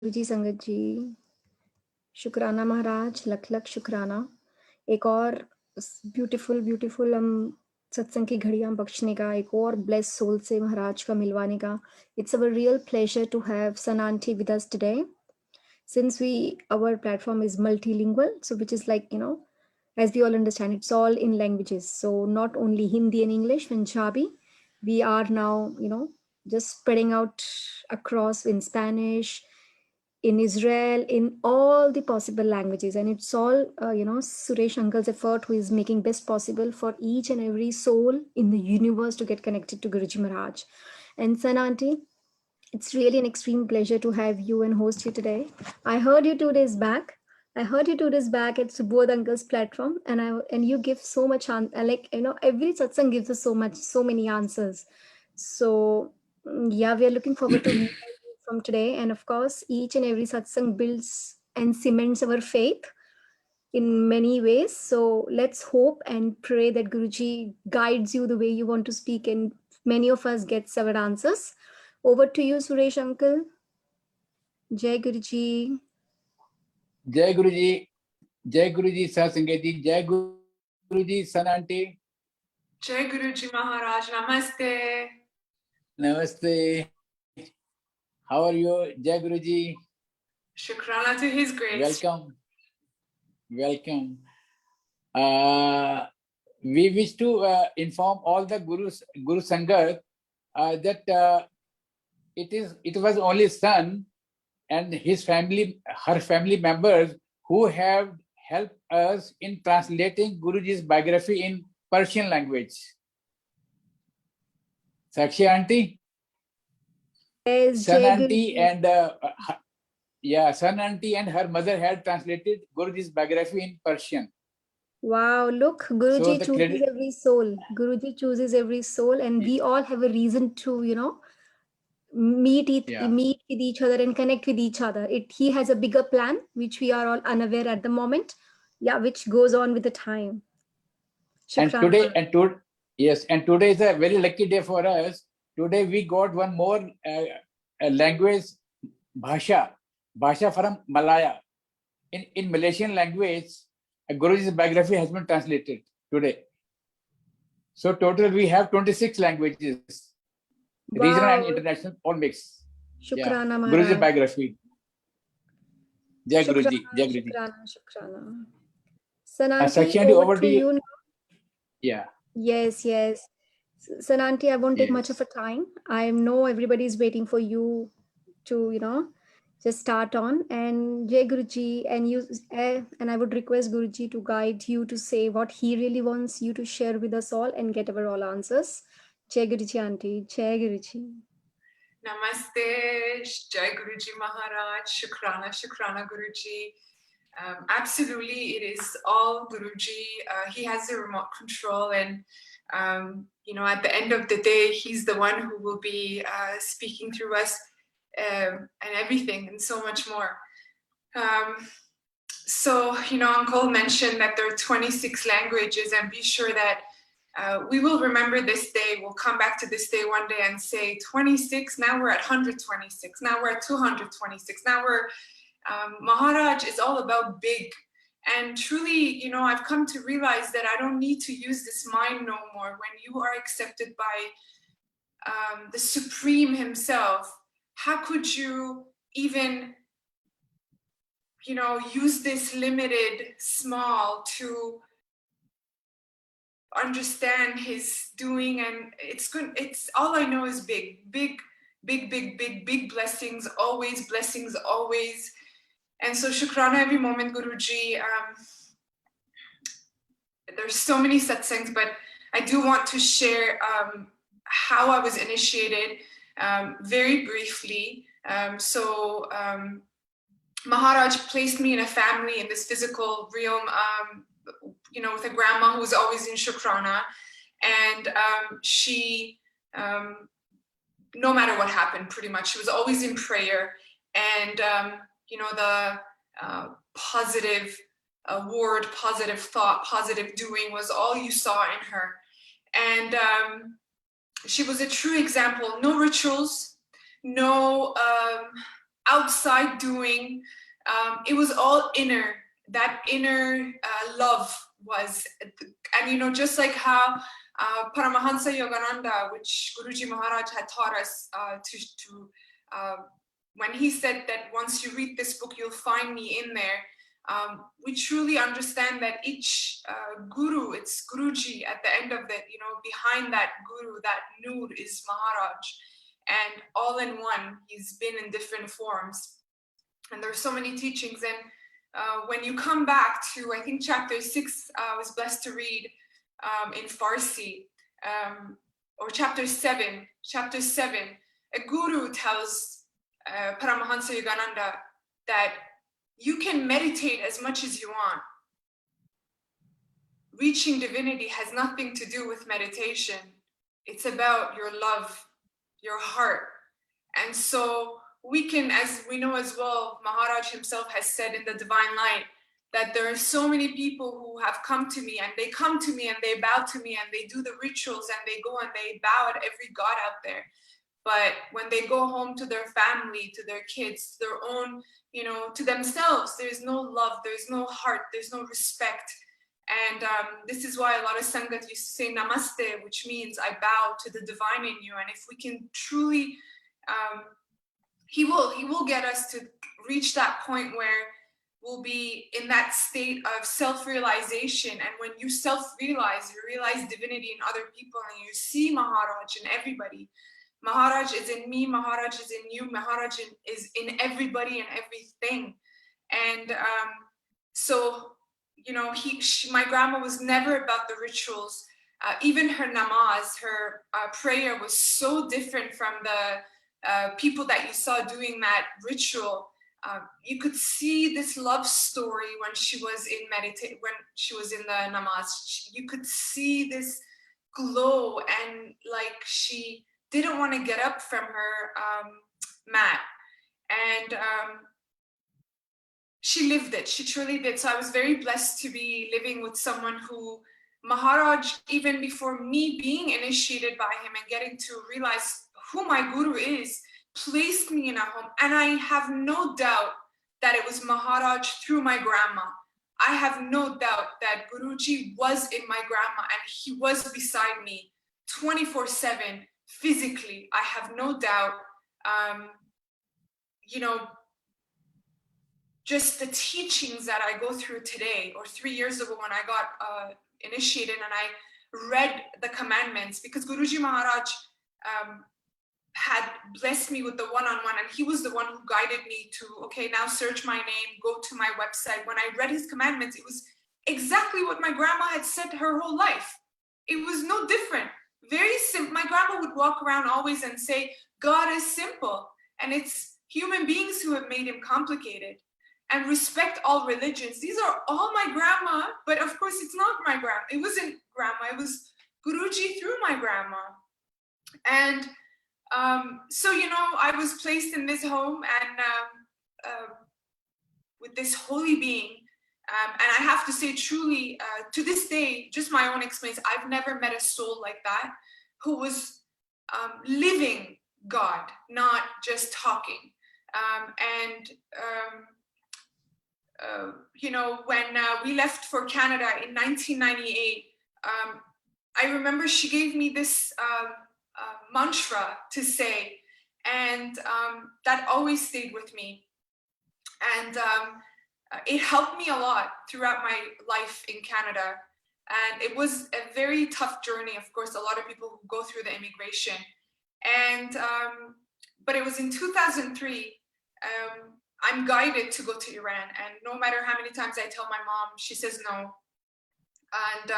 गुरुजी संगत जी, शुक्राना महाराज, लख लख शुक्राना। एक और ब्यूटीफुल हम सत्संग की घड़ियां बख्शने का, एक और ब्लेस सोल से महाराज का मिलवाने का। It's our real pleasure to have sun aunty with us today, since our platform is multilingual, so which is like, as we all understand, it's all in languages, so not only Hindi and English, Punjabi, we are now, just spreading out across in Spanish, in Israel, in all the possible languages, and it's all Suresh uncle's effort, who is making best possible for each and every soul in the universe to get connected to Guruji Maharaj. And San Auntie, it's really an extreme pleasure to have you and host you today. I heard you 2 days back. I heard you 2 days back at Subodh Uncle's platform, and you give so much every satsang gives us so many answers. So yeah, we are looking forward to hear you from today. And of course, each and every satsang builds and cements our faith in many ways. So let's hope and pray that Guruji guides you the way you want to speak, and many of us gets our answers. Over to you, Suresh uncle. Jai Guruji. Jai Guruji. Jai Guruji Satsang, Jai Guruji San Aunty. Jai Guru Ji Maharaj, Namaste. Namaste. How are you, Jai Guruji? Shukrana to His grace. Welcome. We wish to inform all the Guru Sangat that it was only son and her family members who have helped us in translating Guruji's biography in Persian language. Sakshi Aunty? Yes, Son Aunty and Son Aunty and her mother had translated Guruji's biography in Persian. Wow, look, Guruji chooses every soul. Guruji chooses every soul, and we all have a reason to, meet with each other and connect with each other. He has a bigger plan, which we are all unaware at the moment. Yeah, which goes on with the time. Shukrana. And today is a very lucky day for us. Today we got one more language, Bhasha from Malaya. In Malaysian language, Guruji's biography has been translated today. So total we have 26 languages, regional and international, all mixed. Shukrana, Guruji's biography. Jai Guruji. Jai Guruji. Shukrana. Sananti, over to you now. Yeah. Yes. Sananti, I won't take much of a time. I know everybody is waiting for you to, just start on. And Jai Guruji, and I would request Guruji to guide you to say what he really wants you to share with us all and get our all answers. Jai Guruji, Aunty. Jai Guruji. Namaste. Jai Guru Ji Maharaj. Shukrana Guruji. Absolutely, it is all Guruji. He has the remote control, and at the end of the day, he's the one who will be speaking through us and everything and so much more. So Uncle mentioned that there are 26 languages, and be sure that we will remember this day. We'll come back to this day one day and say 26. Now we're at 126. Now we're at 226. Now we're Maharaj is all about big. And truly, I've come to realize that I don't need to use this mind no more. When you are accepted by the Supreme Himself, how could you even, use this limited, small to understand His doing? And it's good. It's all I know is big blessings always. And so Shukrana every moment, Guruji. There's so many satsangs, but I do want to share how I was initiated very briefly. Maharaj placed me in a family in this physical realm, with a grandma who was always in Shukrana. And she, no matter what happened, pretty much, she was always in prayer. And the positive word, positive thought, positive doing was all you saw in her. And she was a true example. No rituals, no outside doing. It was all inner. That inner love was, and you know, just like how Paramahansa Yogananda, which Guru Ji Maharaj had taught us when he said that once you read this book, you'll find me in there. We truly understand that each guru, it's Guruji at the end of it, you know, behind that guru, that Noor is Maharaj. And all in one, he's been in different forms. And there's so many teachings. And when you come back to, I think chapter 6, I was blessed to read in Farsi, or chapter 7, a guru tells Paramahansa Yogananda that you can meditate as much as you want. Reaching divinity has nothing to do with meditation. It's about your love, your heart. And so we can, as we know as well, Maharaj himself has said in the Divine Light, that there are so many people who have come to me, and they come to me and they bow to me and they do the rituals and they go and they bow at every god out there. But when they go home to their family, to their kids, to their own, you know, to themselves, there's no love, there's no heart, there's no respect. And this is why a lot of Sangat used to say namaste, which means I bow to the divine in you. And if we can truly, he will get us to reach that point where we'll be in that state of self-realization. And when you self-realize, you realize divinity in other people, and you see Maharaj in everybody. Maharaj is in me, Maharaj is in you, Maharaj is in everybody and everything. And so, you know, my grandma was never about the rituals. Even her namaz, her prayer was so different from the people that you saw doing that ritual. You could see this love story when she was when she was in the namaz. You could see this glow, and like she didn't want to get up from her mat. And she lived it. She truly did. So I was very blessed to be living with someone who, Maharaj, even before me being initiated by him and getting to realize who my guru is, placed me in a home. And I have no doubt that it was Maharaj through my grandma. I have no doubt that Guruji was in my grandma and he was beside me 24/7. Physically, I have no doubt. You know, just the teachings that I go through today, or 3 years ago when I got initiated and I read the commandments, because Guruji Maharaj had blessed me with the one-on-one, and he was the one who guided me to, okay, now search my name, go to my website. When I read his commandments, it was exactly what my grandma had said her whole life. It was no different. Very simple. My grandma would walk around always and say, God is simple, and it's human beings who have made him complicated. And respect all religions. These are all my grandma, but of course it's not my grandma. It wasn't grandma, it was Guruji through my grandma. And so, you know, I was placed in this home and with this holy being. And I have to say, truly, to this day, just my own experience, I've never met a soul like that who was living God, not just talking. You know, when we left for Canada in 1998, I remember she gave me this mantra to say, and that always stayed with me. And it helped me a lot throughout my life in Canada. And it was a very tough journey. Of course, a lot of people who go through the immigration. And, but it was in 2003, I'm guided to go to Iran. And no matter how many times I tell my mom, she says no. And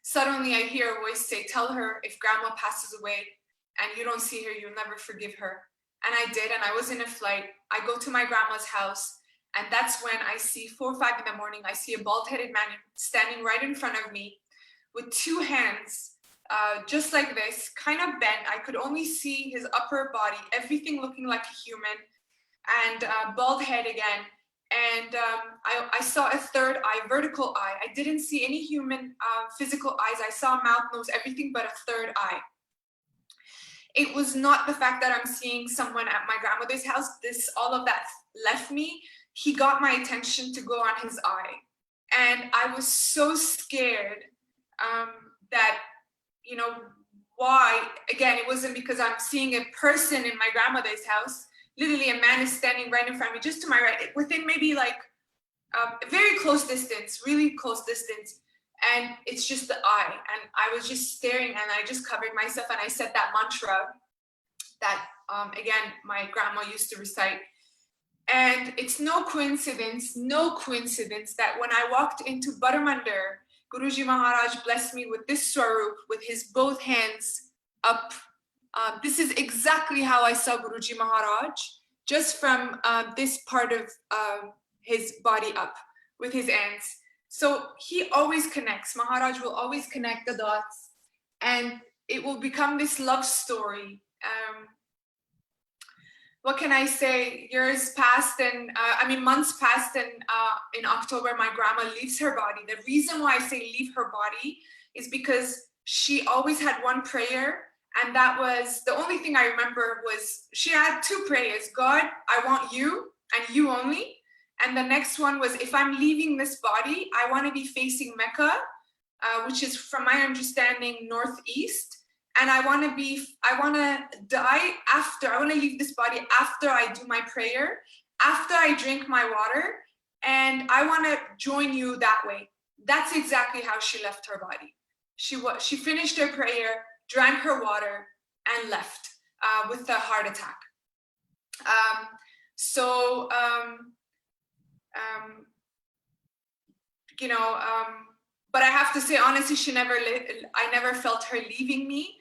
suddenly I hear a voice say, tell her if grandma passes away and you don't see her, you'll never forgive her. And I did, and I was in a flight. I go to my grandma's house, and that's when I see 4 or 5 in the morning, I see a bald-headed man standing right in front of me with 2 hands, just like this, kind of bent. I could only see his upper body, everything looking like a human, and bald head again. And I saw a 3rd eye, vertical eye. I didn't see any human physical eyes. I saw mouth, nose, everything but a 3rd eye. It was not the fact that I'm seeing someone at my grandmother's house. All of that left me. He got my attention to go on his eye. And I was so scared that, you know, why? Again, it wasn't because I'm seeing a person in my grandmother's house. Literally, a man is standing right in front of me, just to my right, within maybe like a very close distance, really close distance. And it's just the eye. And I was just staring, and I just covered myself, and I said that mantra that, again, my grandma used to recite. And it's no coincidence that when I walked into Baramandir, Guru Ji Maharaj blessed me with this swarup, with his both hands up. This is exactly how I saw Guru Ji Maharaj, just from this part of his body up, with his hands. So he always connects. Maharaj will always connect the dots, and it will become this love story. What can I say? Years passed, and months passed, and in October, my grandma leaves her body. The reason why I say leave her body is because she always had one prayer, and that was the only thing I remember. Was she had two prayers: God, I want you and you only. And the next one was, if I'm leaving this body, I want to be facing Mecca, which is, from my understanding, northeast. And I want to die after, I want to leave this body after I do my prayer, after I drink my water, and I want to join you that way. That's exactly how she left her body. She finished her prayer, drank her water, and left with a heart attack. But I have to say, honestly, I never felt her leaving me.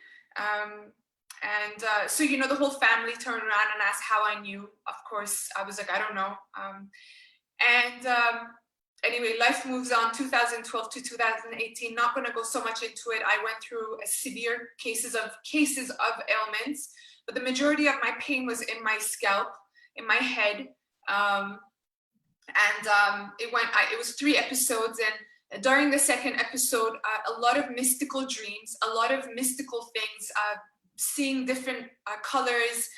So, the whole family turned around and asked how I knew. Of course, I was like, I don't know. Anyway, life moves on. 2012 to 2018. Not going to go so much into it. I went through severe cases of ailments, but the majority of my pain was in my scalp, in my head. It was 3 episodes, and during the second episode, a lot of mystical dreams, a lot of mystical things, seeing different colors.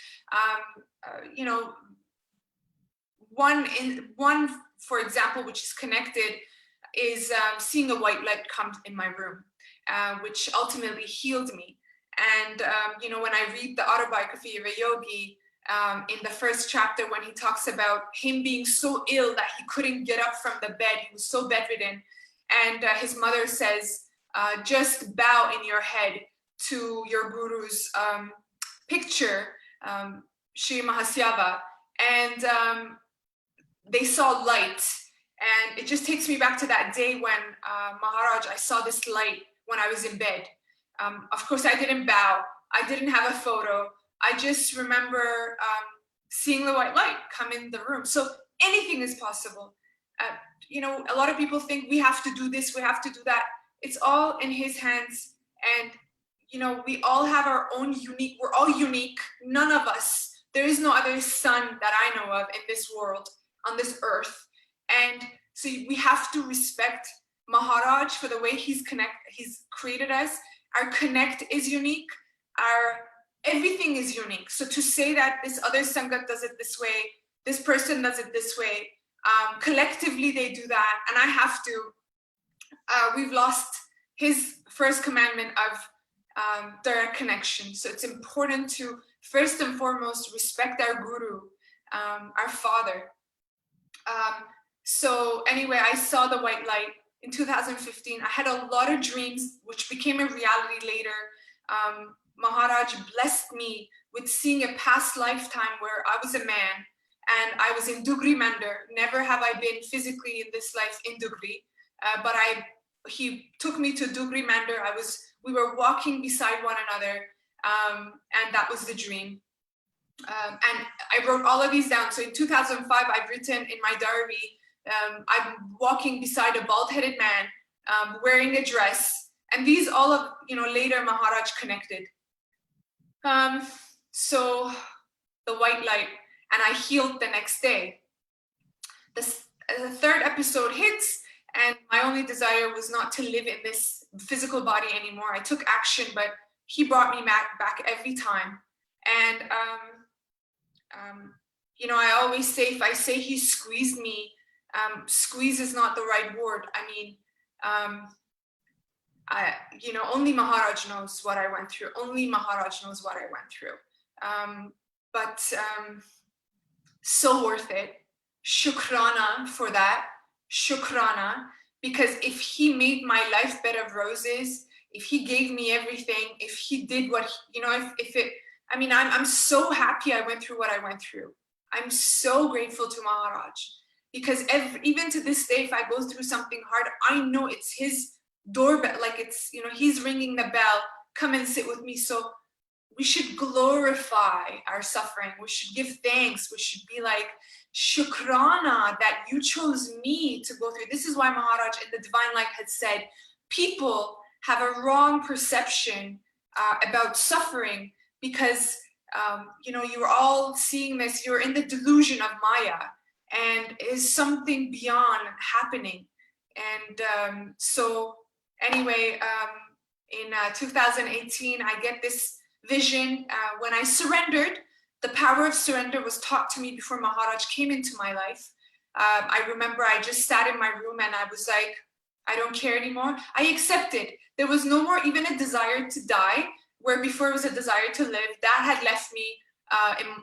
One, for example, which is connected, is seeing a white light come in my room, which ultimately healed me. And when I read the autobiography of a yogi, in the first chapter, when he talks about him being so ill that he couldn't get up from the bed, he was so bedridden, and his mother says, just bow in your head to your guru's picture, Sri Mahasyava, and they saw light. And it just takes me back to that day when Maharaj, I saw this light when I was in bed. Of course, I didn't bow. I didn't have a photo. I just remember seeing the white light come in the room. So anything is possible. A lot of people think we have to do this, we have to do that. It's all in his hands. And, we all have our own unique, we're all unique. None of us, there is no other son that I know of in this world, on this earth. And so we have to respect Maharaj for the way he's created us. Our connect is unique. Everything is unique. So to say that this other Sangat does it this way, this person does it this way, collectively they do that, and I have to, we've lost his first commandment of direct connection. So it's important to, first and foremost, respect our Guru, our father. So anyway, I saw the white light in 2015. I had a lot of dreams, which became a reality later. Maharaj blessed me with seeing a past lifetime where I was a man and I was in Dugri Mandir. Never have I been physically in this life in Dugri, but he took me to Dugri Mandir. We were walking beside one another, and that was the dream. And I wrote all of these down. So in 2005, I've written in my diary, I'm walking beside a bald-headed man, wearing a dress, and these all of, later Maharaj connected. So the white light, and I healed the next day. The third episode hits, and my only desire was not to live in this physical body anymore. I took action, but he brought me back every time. And you know, I always say, if I say he squeezed me, squeeze is not the right word. I mean, you know, only Maharaj knows what I went through. Only Maharaj knows what I went through. But so worth it. Shukrana for that. Shukrana. Because if he made my life bed of roses, if he gave me everything, if he did what, you know, if it, I mean, I'm so happy I went through what I went through. I'm so grateful to Maharaj. Because even to this day, if I go through something hard, I know it's his doorbell, like it's, you know, he's ringing the bell, come and sit with me. So we should glorify our suffering. We should give thanks. We should be like, Shukrana that you chose me to go through. This is why Maharaj in the Divine Light had said, people have a wrong perception about suffering because, you know, you're all seeing this, you're in the delusion of Maya and is something beyond happening. And so anyway, in 2018, I get this vision when I surrendered. The power of surrender was taught to me before Maharaj came into my life. I remember I just sat in my room and I was like, I don't care anymore. I accepted. There was no more even a desire to die, where before it was a desire to live. That had left me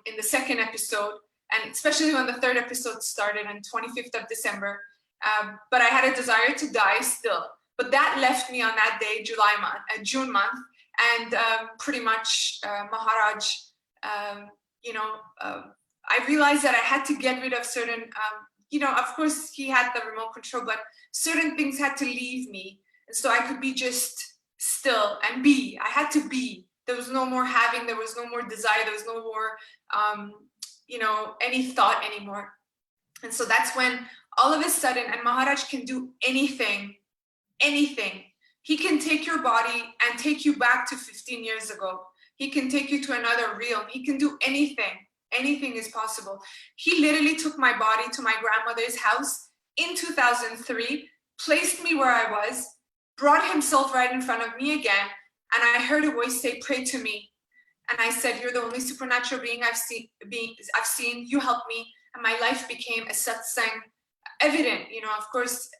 in the second episode, and especially when the third episode started on 25th of December. But I had a desire to die still. But that left me on that day, June month, and pretty much Maharaj, you know, I realized that I had to get rid of certain, you know, of course he had the remote control, but certain things had to leave me. And so I could be just still and be. I had to be. There was no more having, there was no more desire, there was no more, you know, any thought anymore. And so that's when all of a sudden, and Maharaj can do anything, anything. He can take your body and take you back to 15 years ago. He can take you to another realm. He can do anything. Anything is possible. He literally took my body to my grandmother's house in 2003, placed me where I was, brought himself right in front of me again, and I heard a voice say, pray to me. And I said, you're the only supernatural being I've seen. You helped me. And my life became a satsang evident. You know, of course,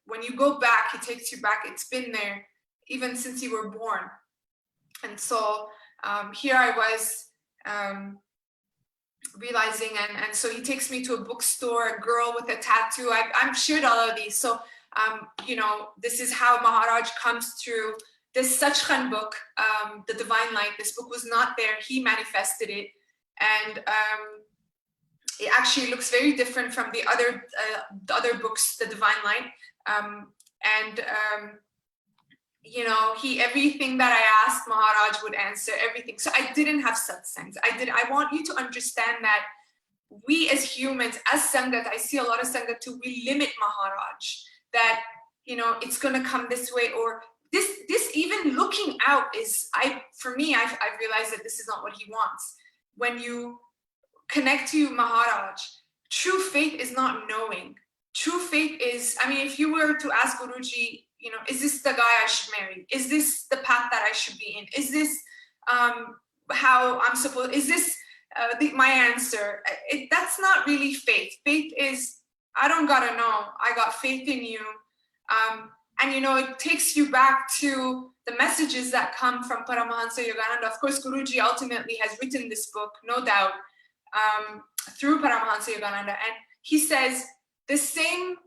when you go back, he takes you back. It's been there even since you were born. And so here I was realizing, and so he takes me to a bookstore, a girl with a tattoo. I've shared all of these. So, you know, this is how Maharaj comes through this Satsangs book, The Divine Light. This book was not there. He manifested it. And it actually looks very different from the other books, The Divine Light. You know, everything that I asked, Maharaj would answer everything. So I didn't have satsangs. I want you to understand that we as humans, as Sangat, I see a lot of Sangat too, we limit Maharaj. That, you know, it's gonna come this way, or this even looking out is, for me, I've realized that this is not what he wants. When you connect to Maharaj, true faith is not knowing. True faith is, I mean, if you were to ask Guruji, you know, is this the guy I should marry? Is this the path that I should be in? Is this how I'm supposed, is this my answer? That's not really faith. Faith is, I don't gotta know, I got faith in you. And you know, it takes you back to the messages that come from Paramahansa Yogananda. Of course, Guruji ultimately has written this book, no doubt, through Paramahansa Yogananda. And he says, the same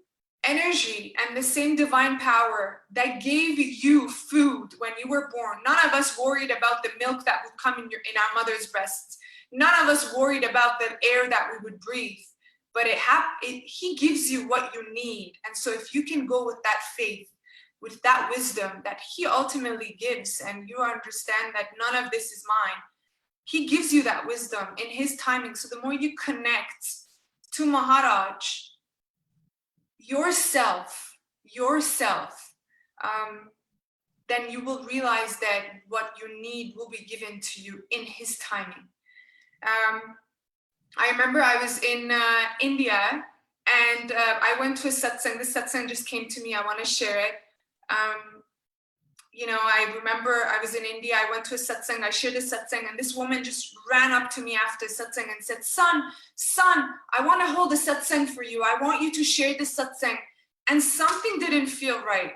energy and the same divine power that gave you food when you were born. None of us worried about the milk that would come in our mother's breasts. None of us worried about the air that we would breathe. But he gives you what you need. And so if you can go with that faith, with that wisdom that he ultimately gives, and you understand that none of this is mine, he gives you that wisdom in his timing. So the more you connect to Maharaj, yourself, then you will realize that what you need will be given to you in his timing. I remember I was in India, and I went to a satsang. This satsang just came to me. I want to share it. I remember I was in India, I went to a satsang, I shared a satsang, and this woman just ran up to me after satsang and said, son, I want to hold a satsang for you. I want you to share this satsang. And something didn't feel right,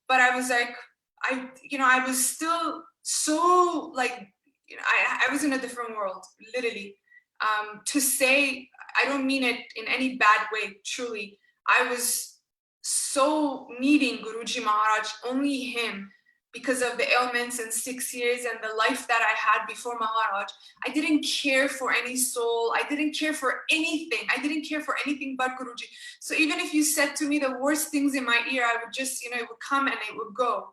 but I was like, I was still so like, I was in a different world, literally. To say, I don't mean it in any bad way, truly. I was so needing Guru Ji Maharaj, only him, because of the ailments and 6 years and the life that I had before Maharaj. I didn't care for any soul. I didn't care for anything. I didn't care for anything but Guruji. So even if you said to me the worst things in my ear, I would just, it would come and it would go.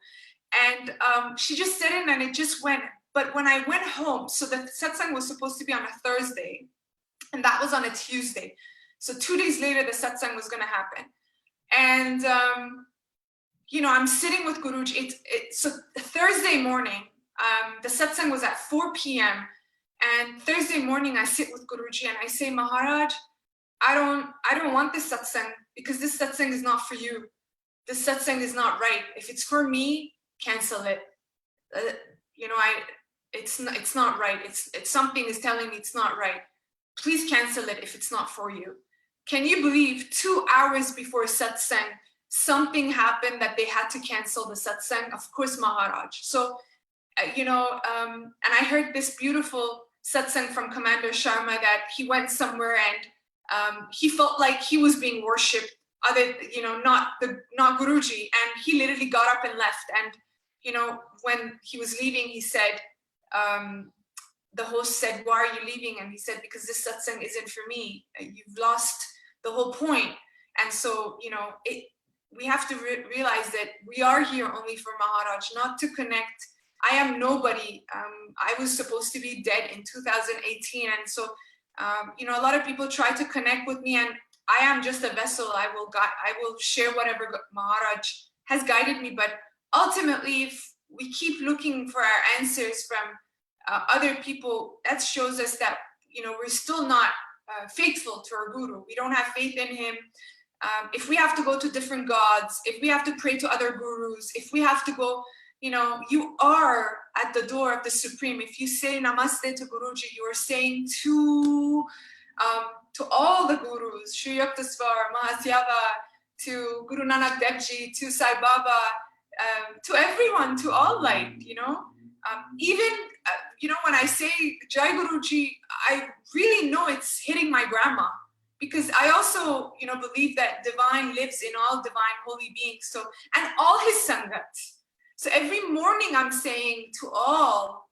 And she just said it and it just went. But when I went home, so the satsang was supposed to be on a Thursday, and that was on a Tuesday. So 2 days later, the satsang was going to happen. And, I'm sitting with Guruji. So Thursday morning, the satsang was at 4 p.m. And Thursday morning, I sit with Guruji and I say, Maharaj, I don't want this satsang because this satsang is not for you. This satsang is not right. If it's for me, cancel it. It's not right. It's something is telling me it's not right. Please cancel it if it's not for you. Can you believe 2 hours before satsang, something happened that they had to cancel the satsang? Of course, Maharaj. So, and I heard this beautiful satsang from Commander Sharma that he went somewhere and he felt like he was being worshipped, not Guruji. And he literally got up and left. And, when he was leaving, he said, the host said, why are you leaving? And he said, because this satsang isn't for me. You've lost the whole point. And so, we have to realize that we are here only for Maharaj, not to connect. I am nobody. I was supposed to be dead in 2018. And so, a lot of people try to connect with me, and I am just a vessel. I will share whatever Maharaj has guided me. But ultimately, if we keep looking for our answers from other people, that shows us that, we're still not faithful to our Guru. We don't have faith in him. If we have to go to different gods, if we have to pray to other gurus, if we have to go, you are at the door of the Supreme. If you say Namaste to Guruji, you are saying to all the gurus, Sri Yuktaswar, Mahasyava, to Guru Nanak Dev Ji, to Sai Baba, to everyone, to all light, even, when I say Jai Guruji, I really know it's hitting my grandma, because I also, believe that divine lives in all divine holy beings. So, and all his Sangat. So every morning I'm saying to all,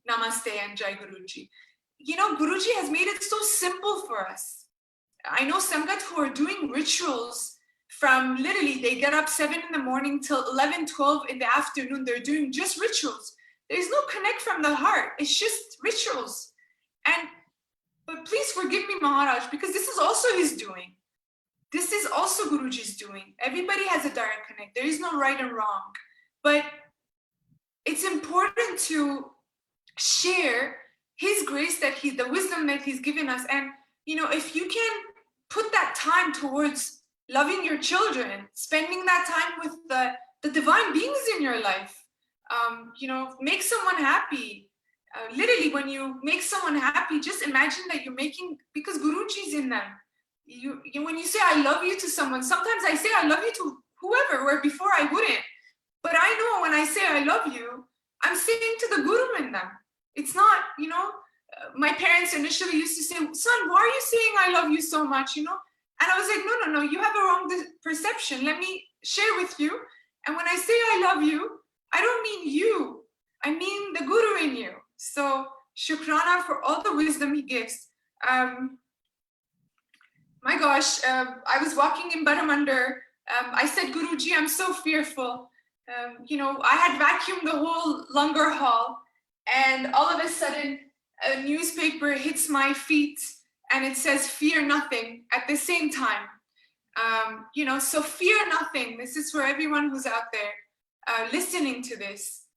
Namaste and Jai Guruji. Guruji has made it so simple for us. I know Sangat who are doing rituals from literally, they get up 7 in the morning till 11, 12 in the afternoon. They're doing just rituals. There's no connect from the heart. It's just rituals. But please forgive me, Maharaj, because this is also his doing. This is also Guruji's doing. Everybody has a direct connect. There is no right and wrong. But it's important to share his grace, the wisdom that he's given us. And, if you can put that time towards loving your children, spending that time with the divine beings in your life, make someone happy. Literally, when you make someone happy, just imagine that you're making, because Guruji's in them. When you say I love you to someone, sometimes I say I love you to whoever, where before I wouldn't. But I know when I say I love you, I'm saying to the Guru in them. It's not, my parents initially used to say, son, why are you saying I love you so much, And I was like, no, you have a wrong perception. Let me share with you. And when I say I love you, I don't mean you. I mean the Guru in you. So, Shukrana for all the wisdom he gives. My gosh, I was walking in Baramandar. I said, Guruji, I'm so fearful. I had vacuumed the whole Langar hall, and all of a sudden, a newspaper hits my feet, and it says, fear nothing at the same time. So fear nothing. This is for everyone who's out there listening to this.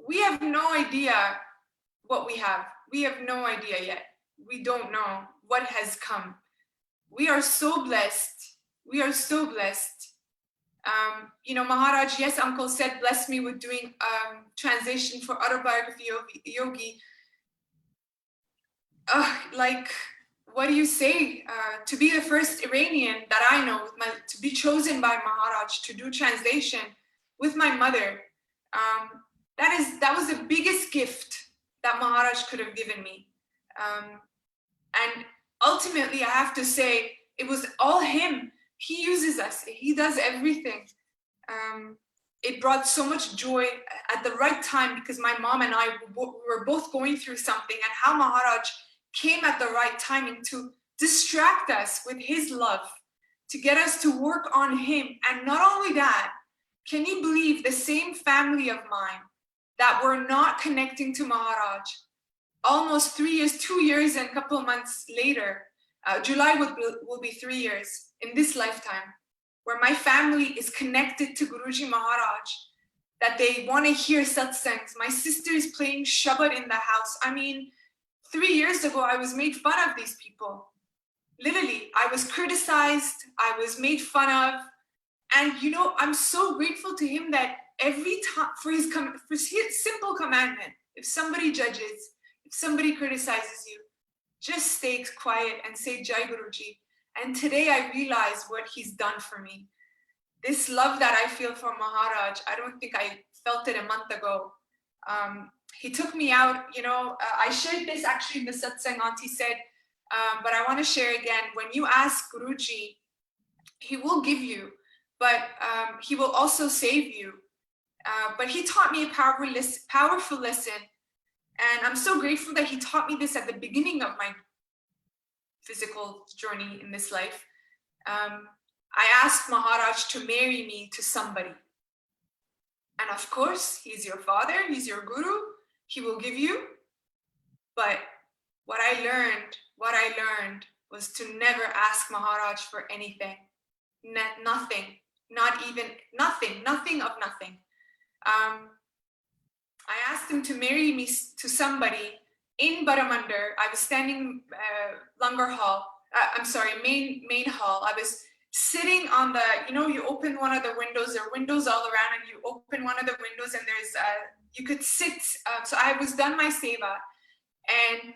We have no idea what we have. We have no idea yet. We don't know what has come. We are so blessed. We are so blessed Maharaj, yes, uncle said, bless me with doing translation for autobiography of Yogi. What do you say? To be the first Iranian that I know, to be chosen by Maharaj to do translation with my mother, that was the biggest gift that Maharaj could have given me. And ultimately, I have to say, it was all him. He uses us. He does everything. It brought so much joy at the right time, because my mom and I were both going through something, and how Maharaj came at the right timing to distract us with his love, to get us to work on him. And not only that, can you believe the same family of mine that were not connecting to Maharaj, almost 3 years, 2 years and a couple of months later, July will be 3 years in this lifetime, where my family is connected to Guru Ji Maharaj, that they want to hear Satsangs. My sister is playing Shabad in the house. I mean, 3 years ago, I was made fun of these people. Literally, I was criticized, I was made fun of. And I'm so grateful to him that every time, for his simple commandment, if somebody judges, if somebody criticizes you, just stay quiet and say Jai Guruji. And today I realize what he's done for me. This love that I feel for Maharaj, I don't think I felt it a month ago. He took me out, I shared this actually in the Satsang, Aunty said, but I want to share again. When you ask Guruji, he will give you, but he will also save you. But he taught me a powerful lesson. And I'm so grateful that he taught me this at the beginning of my physical journey in this life. I asked Maharaj to marry me to somebody. And of course, he's your father, he's your guru, he will give you. But what I learned was to never ask Maharaj for anything. Nothing, not even nothing of nothing. I asked him to marry me to somebody in Baramandar. I was standing Langar Hall, main hall. I was sitting on the, you open one of the windows, there are windows all around, and you open one of the windows and there's, you could sit. So I was done my seva, and,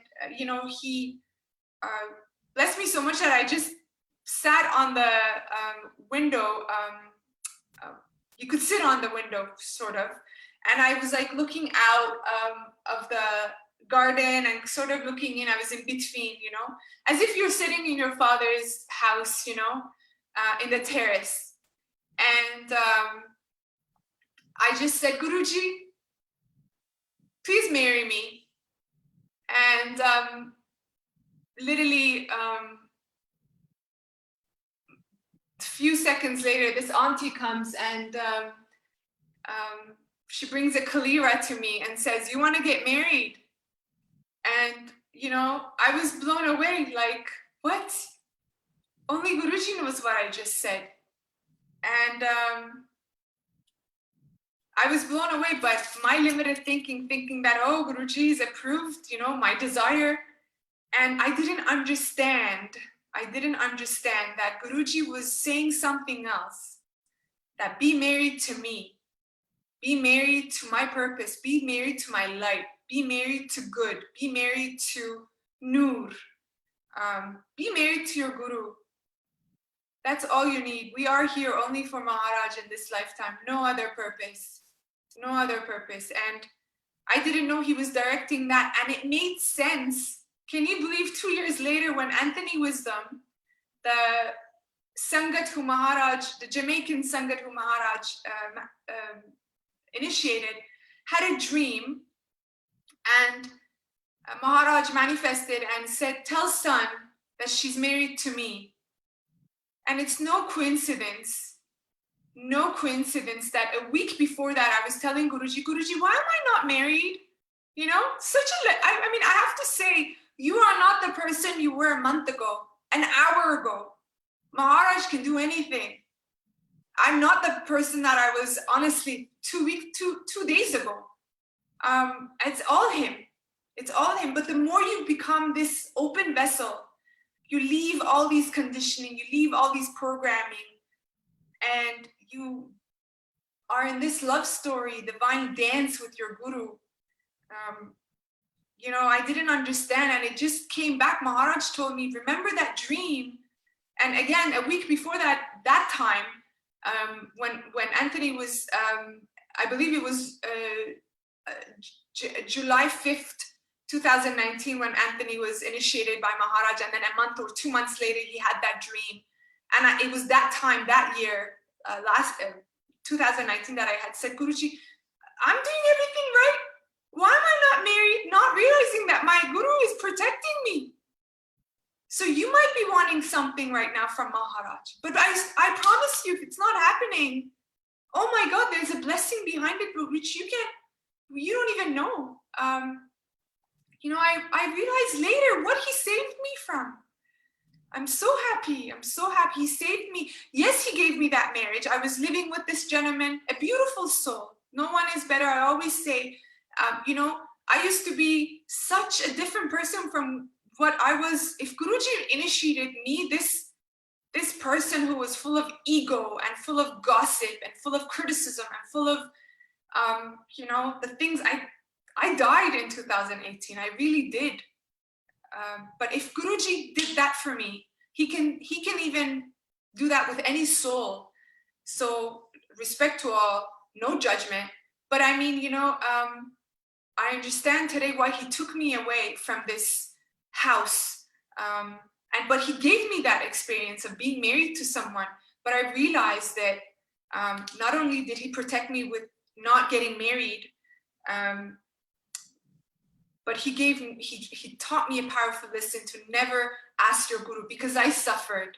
he blessed me so much that I just sat on the window. You could sit on the window, sort of. And I was like looking out of the garden and sort of looking in. I was in between, as if you're sitting in your father's house, in the terrace. And I just said, Guruji, please marry me. And literally, a few seconds later, this auntie comes and she brings a kalira to me and says, you want to get married? And, I was blown away, like, what? Only Guruji knows what I just said. And I was blown away, but my limited thinking that, oh, Guruji is approved, my desire. And I didn't understand that Guruji was saying something else, that be married to me. Be married to my purpose, be married to my light, be married to good, be married to Noor, be married to your Guru. That's all you need. We are here only for Maharaj in this lifetime, no other purpose. And I didn't know he was directing that, and it made sense. Can you believe 2 years later, when Anthony Wisdom, the Sangat who Maharaj, the Jamaican Sangat who Maharaj initiated, had a dream, and Maharaj manifested and said, tell son that she's married to me. And it's no coincidence that a week before that, I was telling Guruji, why am I not married? I have to say, you are not the person you were a month ago, an hour ago. Maharaj can do anything. I'm not the person that I was, honestly, 2 days ago. It's all him. But the more you become this open vessel, you leave all these conditioning, you leave all these programming, and you are in this love story, divine dance with your Guru. You know, I didn't understand, and it just came back. Maharaj told me, remember that dream. And again, a week before that time, when Anthony was, I believe it was July 5th, 2019, when Anthony was initiated by Maharaj, and then a month or 2 months later, he had that dream. And it was that time, that year, 2019, that I had said, Guruji, I'm doing everything right. Why am I not married? Not realizing that my Guru is protecting me. So you might be wanting something right now from Maharaj. But I promise you, if it's not happening, oh my God, there's a blessing behind it, which you don't even know. You know, I realized later what he saved me from. I'm so happy. I'm so happy. He saved me. Yes, he gave me that marriage. I was living with this gentleman, a beautiful soul. No one is better. I always say, you know, I used to be such a different person from what I was. If Guruji initiated me, this person who was full of ego and full of gossip and full of criticism and full of, you know, the things I died in 2018. I really did. But if Guruji did that for me, he can even do that with any soul. So respect to all, no judgment. But I mean, you know, I understand today why he took me away from this house. But he gave me that experience of being married to someone. But I realized that not only did he protect me with not getting married, but he taught me a powerful lesson to never ask your Guru, because I suffered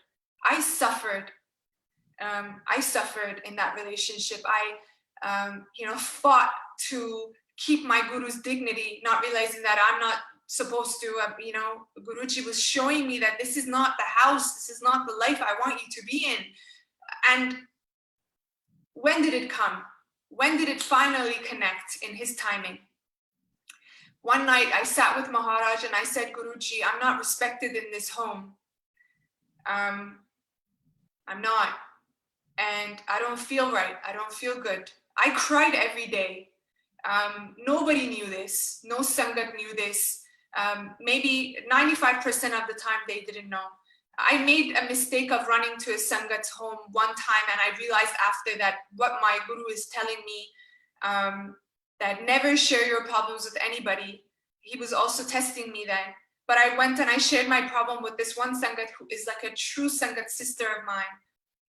in that relationship. I, you know, fought to keep my Guru's dignity, not realizing that I'm not supposed to, you know, Guruji was showing me that this is not the house, this is not the life I want you to be in. And when did it come? When did it finally connect in his timing? One night I sat with Maharaj and I said, Guruji, I'm not respected in this home. I'm not. And I don't feel right. I don't feel good. I cried every day. Nobody knew this. No Sangat knew this. Maybe 95% of the time they didn't know. I made a mistake of running to a Sangat's home one time, and I realized after that what my Guru is telling me, that never share your problems with anybody. He was also testing me then. But I went and I shared my problem with this one Sangat who is like a true Sangat sister of mine.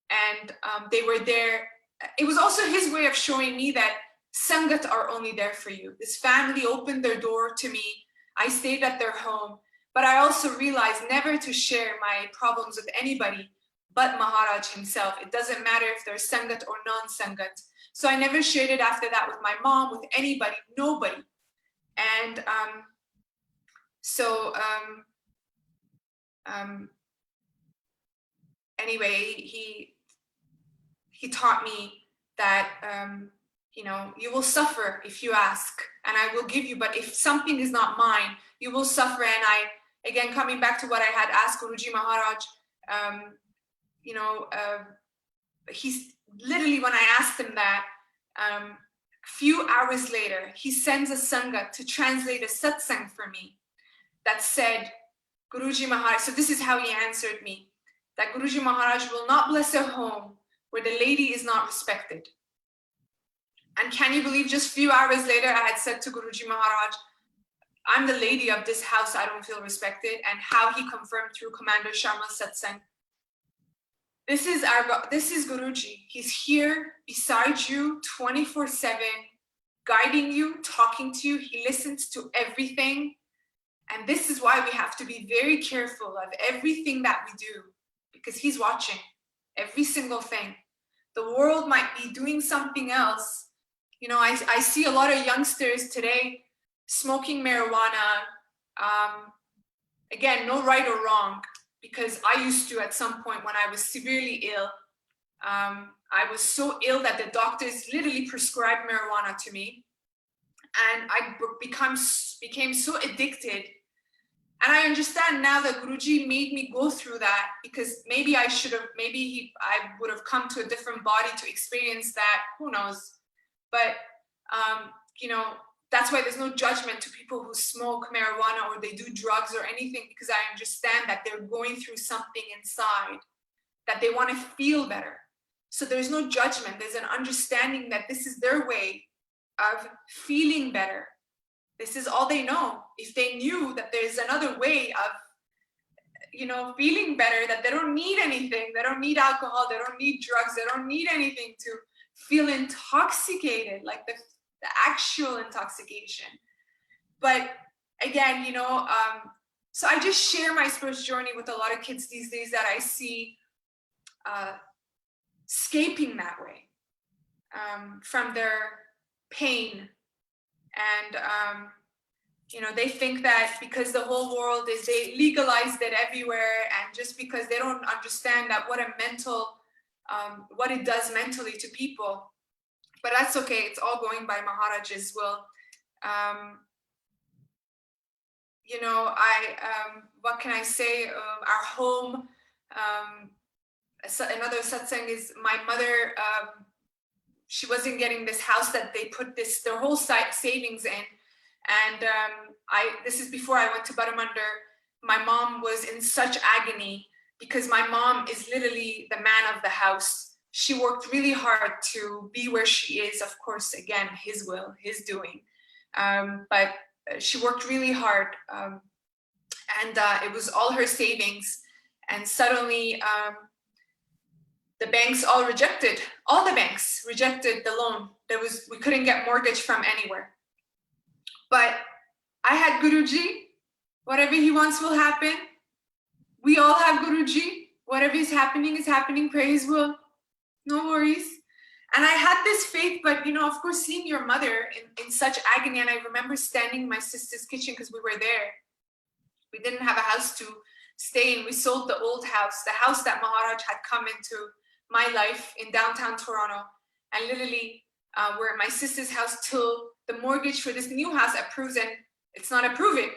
And they were there. It was also his way of showing me that Sangat are only there for you. This family opened their door to me. I stayed at their home. But I also realized never to share my problems with anybody but Maharaj himself. It doesn't matter if they're Sangat or non-Sangat. So I never shared it after that with my mom, with anybody, nobody. And anyway, he taught me that, you know, you will suffer if you ask, and I will give you, but if something is not mine, you will suffer. And I, again, coming back to what I had asked Guru Ji Maharaj, you know, he's literally, when I asked him that, few hours later, he sends a Sangat to translate a Satsang for me that said, Guru Ji Maharaj, so this is how he answered me, that Guru Ji Maharaj will not bless a home where the lady is not respected. And can you believe, just few hours later, I had said to Guru Ji Maharaj, I'm the lady of this house, I don't feel respected. And how he confirmed through Commander Sharma's Satsang. This is Guruji. He's here beside you 24/7, guiding you, talking to you. He listens to everything. And this is why we have to be very careful of everything that we do, because he's watching every single thing. The world might be doing something else. You know, I see a lot of youngsters today smoking marijuana. Again, no right or wrong, because I used to at some point when I was severely ill. I was so ill that the doctors literally prescribed marijuana to me. And I became so addicted And I understand now that Guruji made me go through that, because maybe I would have come to a different body to experience that, who knows. But, that's why there's no judgment to people who smoke marijuana or they do drugs or anything, because I understand that they're going through something inside, that they want to feel better. So there's no judgment. There's an understanding that this is their way of feeling better. This is all they know. If they knew that there's another way of, feeling better, that they don't need anything, they don't need alcohol, they don't need drugs, they don't need anything to feel intoxicated, like the actual intoxication. But again, so I just share my spiritual journey with a lot of kids these days that I see escaping that way from their pain. And, they think that because the whole world they legalized it everywhere, and just because they don't understand that what it does mentally to people. But that's okay. It's all going by Maharaj's will. What can I say? Our home, another satsang is my mother. She wasn't getting this house that they put their whole savings in. And this is before I went to Baramandar. My mom was in such agony because my mom is literally the man of the house. She worked really hard to be where she is. Of course, again, his will, his doing. But she worked really hard. And it was all her savings. And suddenly, the banks all the banks rejected the loan. We couldn't get mortgage from anywhere. But I had Guruji. Whatever he wants will happen. We all have Guruji. Whatever is happening, pray his will. No worries. And I had this faith, but of course, seeing your mother in such agony, and I remember standing in my sister's kitchen because we were there. We didn't have a house to stay in. We sold the old house, the house that Maharaj had come into my life in downtown Toronto. And literally, we're at my sister's house till the mortgage for this new house approves, and it's not approving.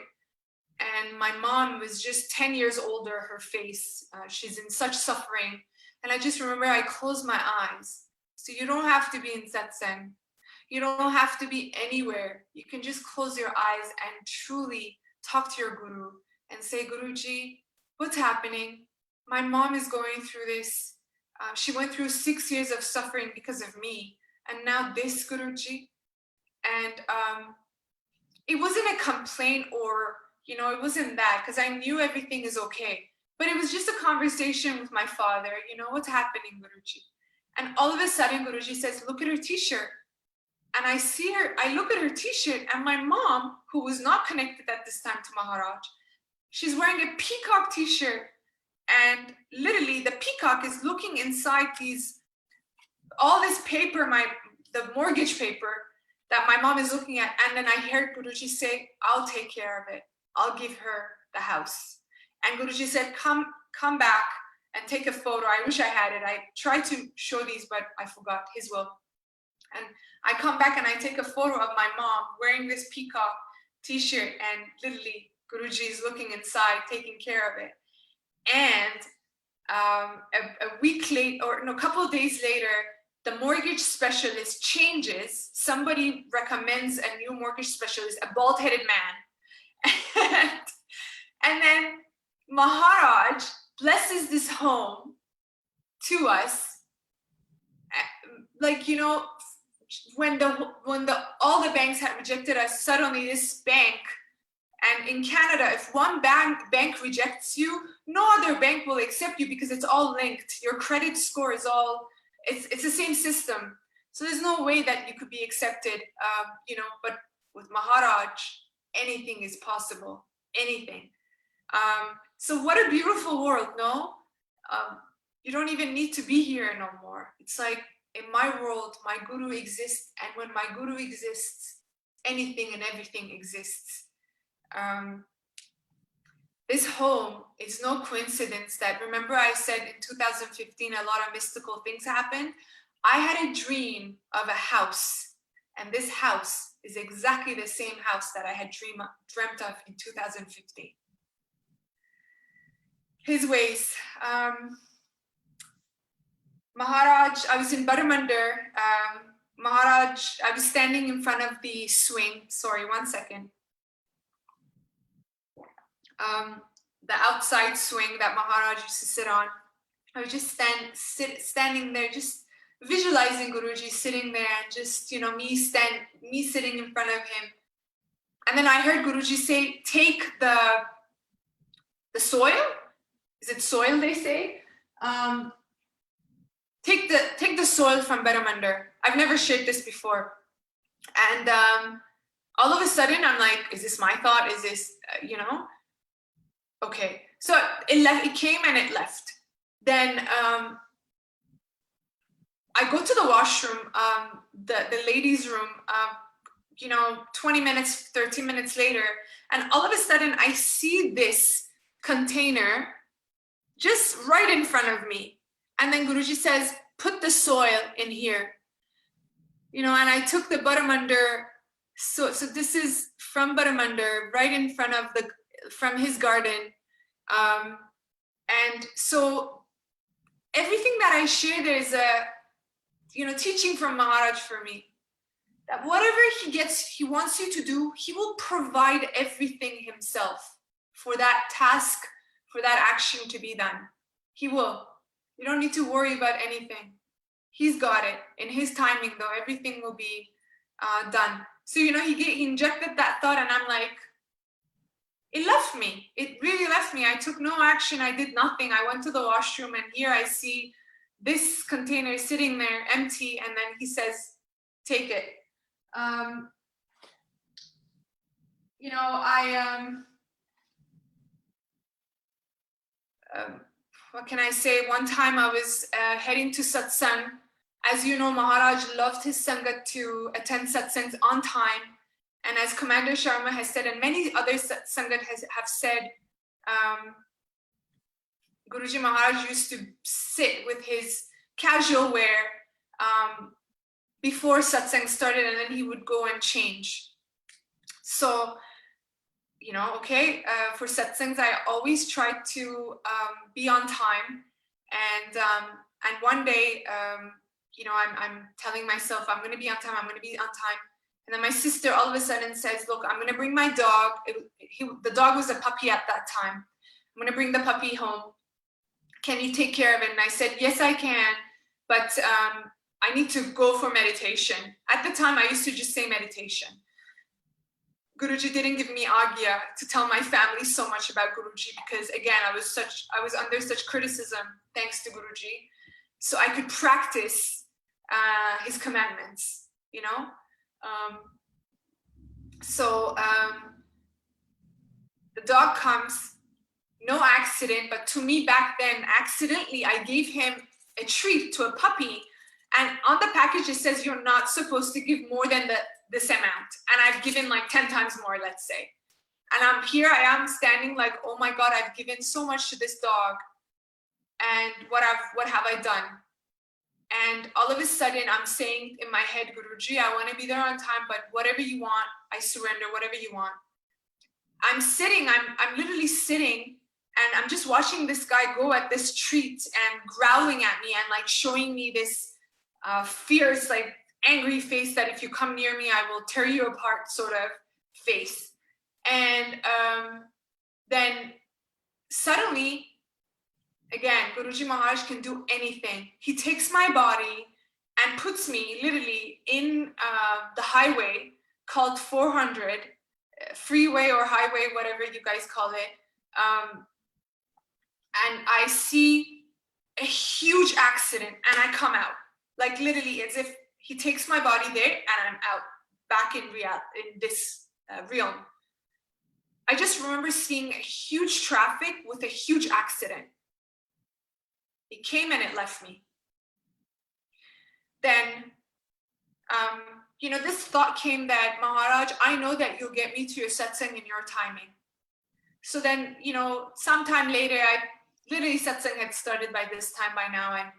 And my mom was just 10 years older, her face. She's in such suffering. And I just remember I closed my eyes. So you don't have to be in satsang. You don't have to be anywhere. You can just close your eyes and truly talk to your guru and say, Guruji, what's happening? My mom is going through this. She went through 6 years of suffering because of me. And now this, Guruji. And it wasn't a complaint or, it wasn't that, because I knew everything is okay. But it was just a conversation with my father, what's happening, Guruji? And all of a sudden, Guruji says, look at her t-shirt. And I see her, I look at her t-shirt, and my mom, who was not connected at this time to Maharaj, she's wearing a peacock t-shirt. And literally, the peacock is looking inside all this paper, the mortgage paper that my mom is looking at. And then I heard Guruji say, I'll take care of it. I'll give her the house. And Guruji said, come back and take a photo. I wish I had it. I tried to show these, but I forgot, his will. And I come back and I take a photo of my mom wearing this peacock t-shirt, and literally Guruji is looking inside, taking care of it. And a week later, or no, a couple of days later, the mortgage specialist changes. Somebody recommends a new mortgage specialist, a bald-headed man. And then Maharaj blesses this home to us. When all the banks had rejected us, suddenly this bank, and in Canada, if one bank rejects you, no other bank will accept you because it's all linked. Your credit score is it's the same system. So there's no way that you could be accepted, but with Maharaj, anything is possible, anything. So what a beautiful world, no? You don't even need to be here no more. It's like, in my world, my guru exists, and when my guru exists, anything and everything exists. This home is no coincidence that, remember I said in 2015, a lot of mystical things happened? I had a dream of a house, and this house is exactly the same house that I had dreamt of in 2015. his ways. Maharaj, I was in Baramandar. Maharaj, I was standing in front of the swing. Sorry, 1 second. The outside swing that Maharaj used to sit on. I was just standing there, just visualizing Guruji sitting there, and just, you know, me sitting in front of him. And then I heard Guruji say, take the soil. Is it soil they say? Take the soil from Baramandar. I've never shared this before. And all of a sudden I'm like, is this my thought? Is this, you know? Okay. So it came and it left. Then I go to the washroom, the ladies' room, you know, 20 minutes, 30 minutes later, and all of a sudden I see this container just right in front of me. And then Guruji says, put the soil in here. You know, and I took the Baramandar, so this is from Baramandar, right in front of from his garden. And so everything that I share, there's a, you know, teaching from Maharaj for me. That whatever he wants you to do, he will provide everything himself for that task, for that action to be done. He will. You don't need to worry about anything. He's got it. In his timing, though, everything will be done. So, you know, he injected that thought, and I'm like, it left me. It really left me. I took no action. I did nothing. I went to the washroom, and here I see this container sitting there empty, and then he says, take it. You know, what can I say? One time I was heading to Satsang. As you know, Maharaj loved his Sangat to attend Satsangs on time. And as Commander Sharma has said, and many other Sangat have said, Guru Ji Maharaj used to sit with his casual wear before Satsang started, and then he would go and change. So, you know, okay, for Satsangs, I always try to be on time. And one day, you know, I'm telling myself, I'm going to be on time, I'm going to be on time. And then my sister all of a sudden says, look, I'm going to bring my dog. The dog was a puppy at that time. I'm going to bring the puppy home. Can you take care of it? And I said, yes, I can. But I need to go for meditation. At the time, I used to just say meditation. Guruji didn't give me agya to tell my family so much about Guruji, because again, I was under such criticism, thanks to Guruji. So I could practice his commandments, you know? The dog comes, no accident, but to me back then, accidentally, I gave him a treat to a puppy. And on the package, it says you're not supposed to give more than this amount. And I've given like 10 times more, let's say. And I am standing like, oh my God, I've given so much to this dog. And what have I done? And all of a sudden I'm saying in my head, Guruji, I want to be there on time, but whatever you want, I surrender, whatever you want. I'm sitting, I'm literally sitting, and I'm just watching this guy go at this treat and growling at me and like showing me this fierce, like angry face that if you come near me, I will tear you apart sort of face. And then suddenly, again, Guruji Maharaj can do anything. He takes my body and puts me literally in the highway called 400, freeway or highway, whatever you guys call it. And I see a huge accident and I come out. Like literally as if he takes my body there and I'm out, back in this realm. I just remember seeing a huge traffic with a huge accident. It came and it left me. Then, you know, this thought came that, Maharaj, I know that you'll get me to your satsang in your timing. So then, you know, sometime later, literally satsang had started by this time by now, and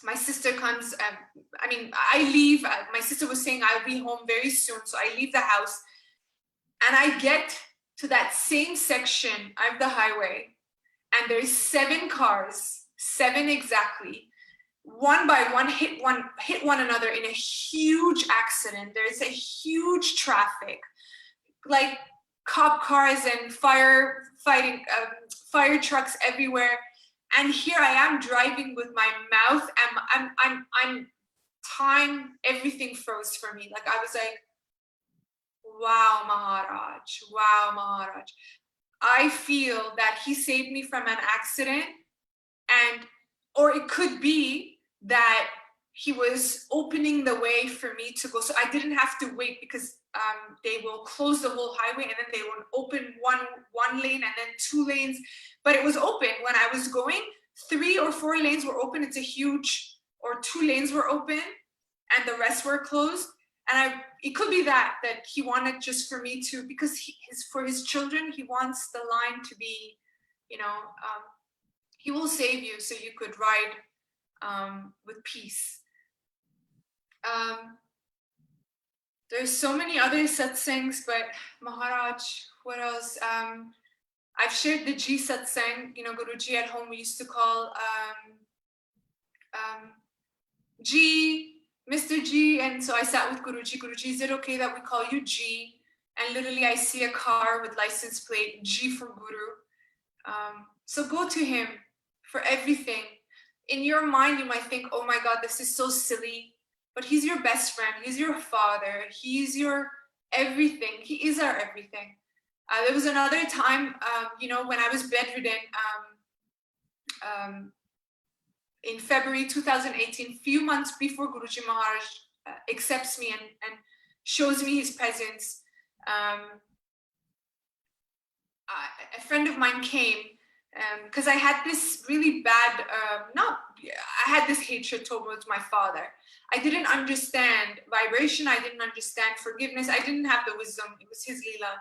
my sister comes, I leave, my sister was saying I'll be home very soon, so I leave the house, and I get to that same section of the highway, and there's 7 cars, 7 exactly, one by one hit one another in a huge accident. There's a huge traffic, like cop cars and fire trucks everywhere. And here I am driving with my mouth, and I'm time, everything froze for me. Like I was like, wow, Maharaj, wow, Maharaj. I feel that he saved me from an accident, or it could be that he was opening the way for me to go. So I didn't have to wait, because they will close the whole highway and then they will open one lane and then 2 lanes. But it was open when I was going. 3 or 4 lanes were open. It's a huge, or 2 lanes were open and the rest were closed. And it could be that he wanted just for me to, because for his children, he wants the line to be, he will save you so you could ride with peace. There's so many other satsangs, but Maharaj, what else? I've shared the G Satsang, Guruji at home we used to call G, Mr. G, and so I sat with Guruji. Guruji, is it okay that we call you G? And literally I see a car with license plate, G for Guru. So go to him for everything. In your mind, you might think, oh my God, this is so silly. But he's your best friend. He's your father. He's your everything. He is our everything. There was another time, when I was bedridden in February 2018, few months before Guru Ji Maharaj accepts me and shows me his presence. A friend of mine came because I had this really bad, I had this hatred towards my father. I didn't understand vibration. I didn't understand forgiveness. I didn't have the wisdom. It was his Leela.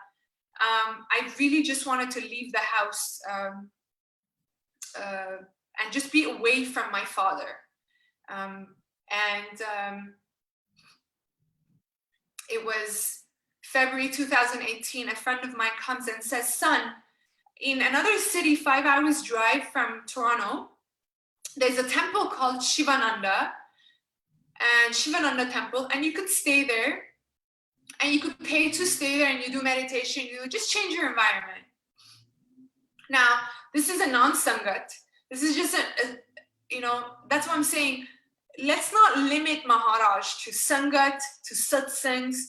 I really just wanted to leave the house and just be away from my father. It was February 2018. A friend of mine comes and says, son, in another city, 5 hours drive from Toronto, there's a temple called Shivananda, and Shivananda temple, and you could stay there, and you could pay to stay there, and you do meditation, you just change your environment. Now, this is a non-Sangat. This is just that's what I'm saying. Let's not limit Maharaj to Sangat, to Satsangs,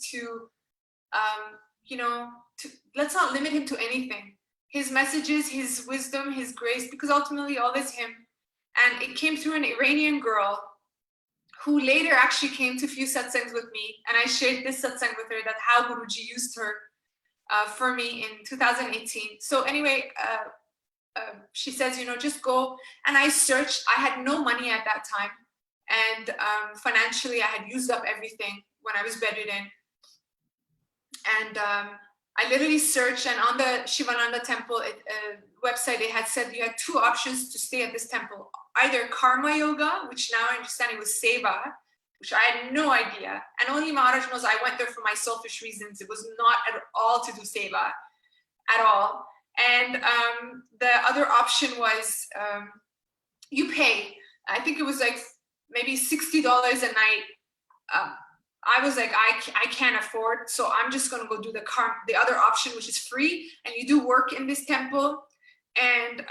let's not limit him to anything. His messages, his wisdom, his grace, because ultimately all is him. And it came through an Iranian girl who later actually came to a few satsangs with me. And I shared this satsang with her, that how Guruji used her for me in 2018. So anyway, she says, just go. And I searched. I had no money at that time. And financially, I had used up everything when I was bedridden. And I literally searched, and on the Shivananda temple website, they had said you had 2 options to stay at this temple. Either karma yoga, which now I understand it was seva, which I had no idea. And only Maharaj knows I went there for my selfish reasons. It was not at all to do seva, at all. And the other option was you pay. I think it was like maybe $60 a night. I was like, I can't afford, so I'm just gonna go do the other option, which is free, and you do work in this temple, and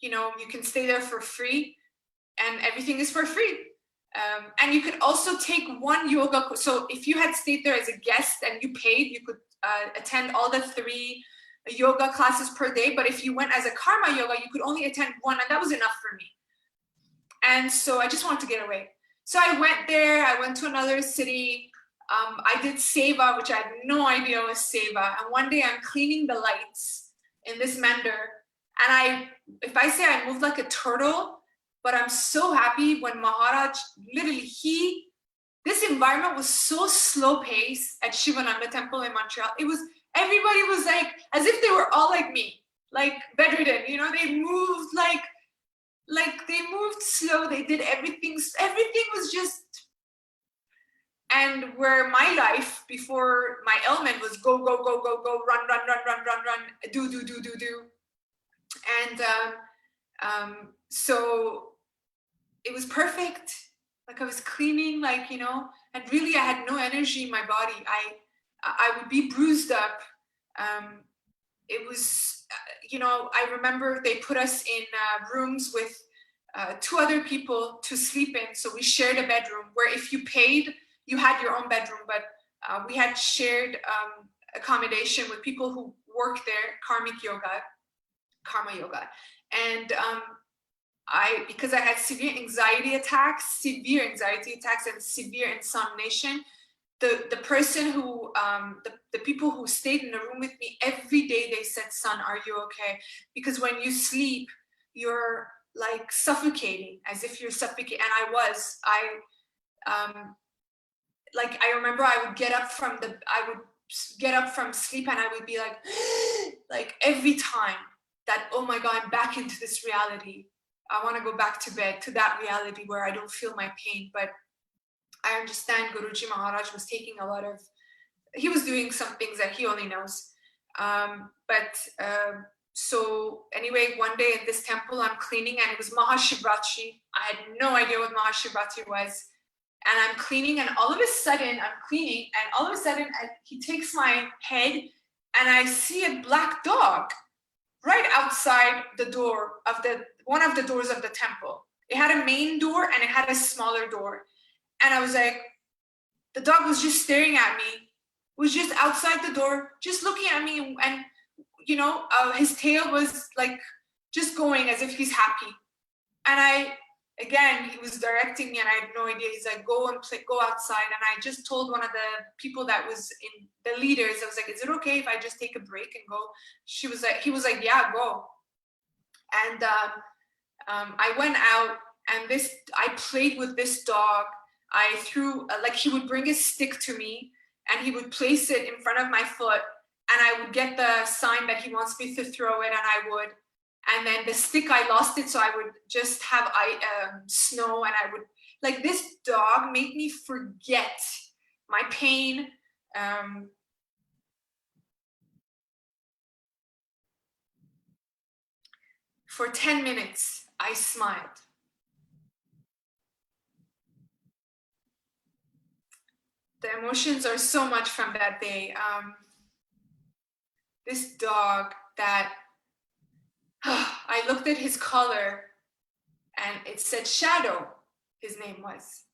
you can stay there for free, and everything is for free. And you could also take one yoga. So if you had stayed there as a guest and you paid, you could attend all the 3 yoga classes per day. But if you went as a karma yoga, you could only attend 1, and that was enough for me. And so I just wanted to get away. So I went there, I went to another city. I did seva, which I had no idea was seva. And one day I'm cleaning the lights in this mender. And if I say I moved like a turtle, but I'm so happy when Maharaj, literally this environment was so slow paced at Shivananda temple in Montreal. Everybody was like, as if they were all like me, like bedridden, they moved like they moved slow, they did everything was just, and where my life before my ailment was go, go, go, go, go, run, do. And so it was perfect. Like I was cleaning, like, you know, and really I had no energy in my body. I would be bruised up. It was, you know, I remember they put us in rooms with 2 other people to sleep in. So we shared a bedroom where if you paid, you had your own bedroom, but we had shared accommodation with people who work there, karma yoga. And because I had severe anxiety attacks and severe insomnation, the person who, the people who stayed in the room with me, every day they said, "Son, are you okay?" Because when you sleep, you're like suffocating, as if you're suffocating. And I was, like, I remember I would get up from sleep and I would be like, like every time that, oh my God, I'm back into this reality. I want to go back to bed, to that reality where I don't feel my pain. But I understand Guru Ji Maharaj was taking he was doing some things that he only knows. So anyway, one day at this temple, I'm cleaning and it was Mahashivratri. I had no idea what Mahashivratri was. And I'm cleaning and all of a sudden, he takes my head and I see a black dog right outside the door of one of the doors of the temple. It had a main door and it had a smaller door. And I was like, the dog was just staring at me, was just outside the door, just looking at me. And you know, his tail was like just going as if he's happy. And again, he was directing me and I had no idea. He's like, go outside. And I just told one of the people that was in the leaders, I was like, is it okay if I just take a break and go? He was like, yeah, go. And I went out and I played with this dog. I threw, like he would bring a stick to me and he would place it in front of my foot and I would get the sign that he wants me to throw it and I would. And then the stick, I lost it, so I would just have snow and I would, like this dog made me forget my pain. For 10 minutes, I smiled. The emotions are so much from that day. This dog that, I looked at his color and it said Shadow, his name was.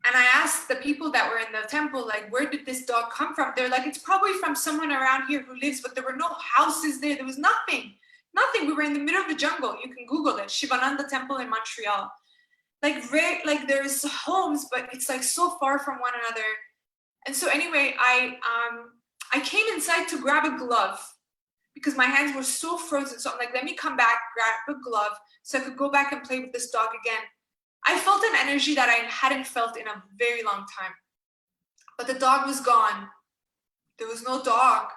And I asked the people that were in the temple, like, where did this dog come from? They're like, it's probably from someone around here who lives, but there were no houses there. There was nothing. We were in the middle of the jungle. You can Google it, Shivananda Temple in Montreal. Like there's homes, but it's like so far from one another. And so anyway, I came inside to grab a glove because my hands were so frozen. So I'm like, let me come back, grab a glove so I could go back and play with this dog again. I felt an energy that I hadn't felt in a very long time. But the dog was gone. There was no dog.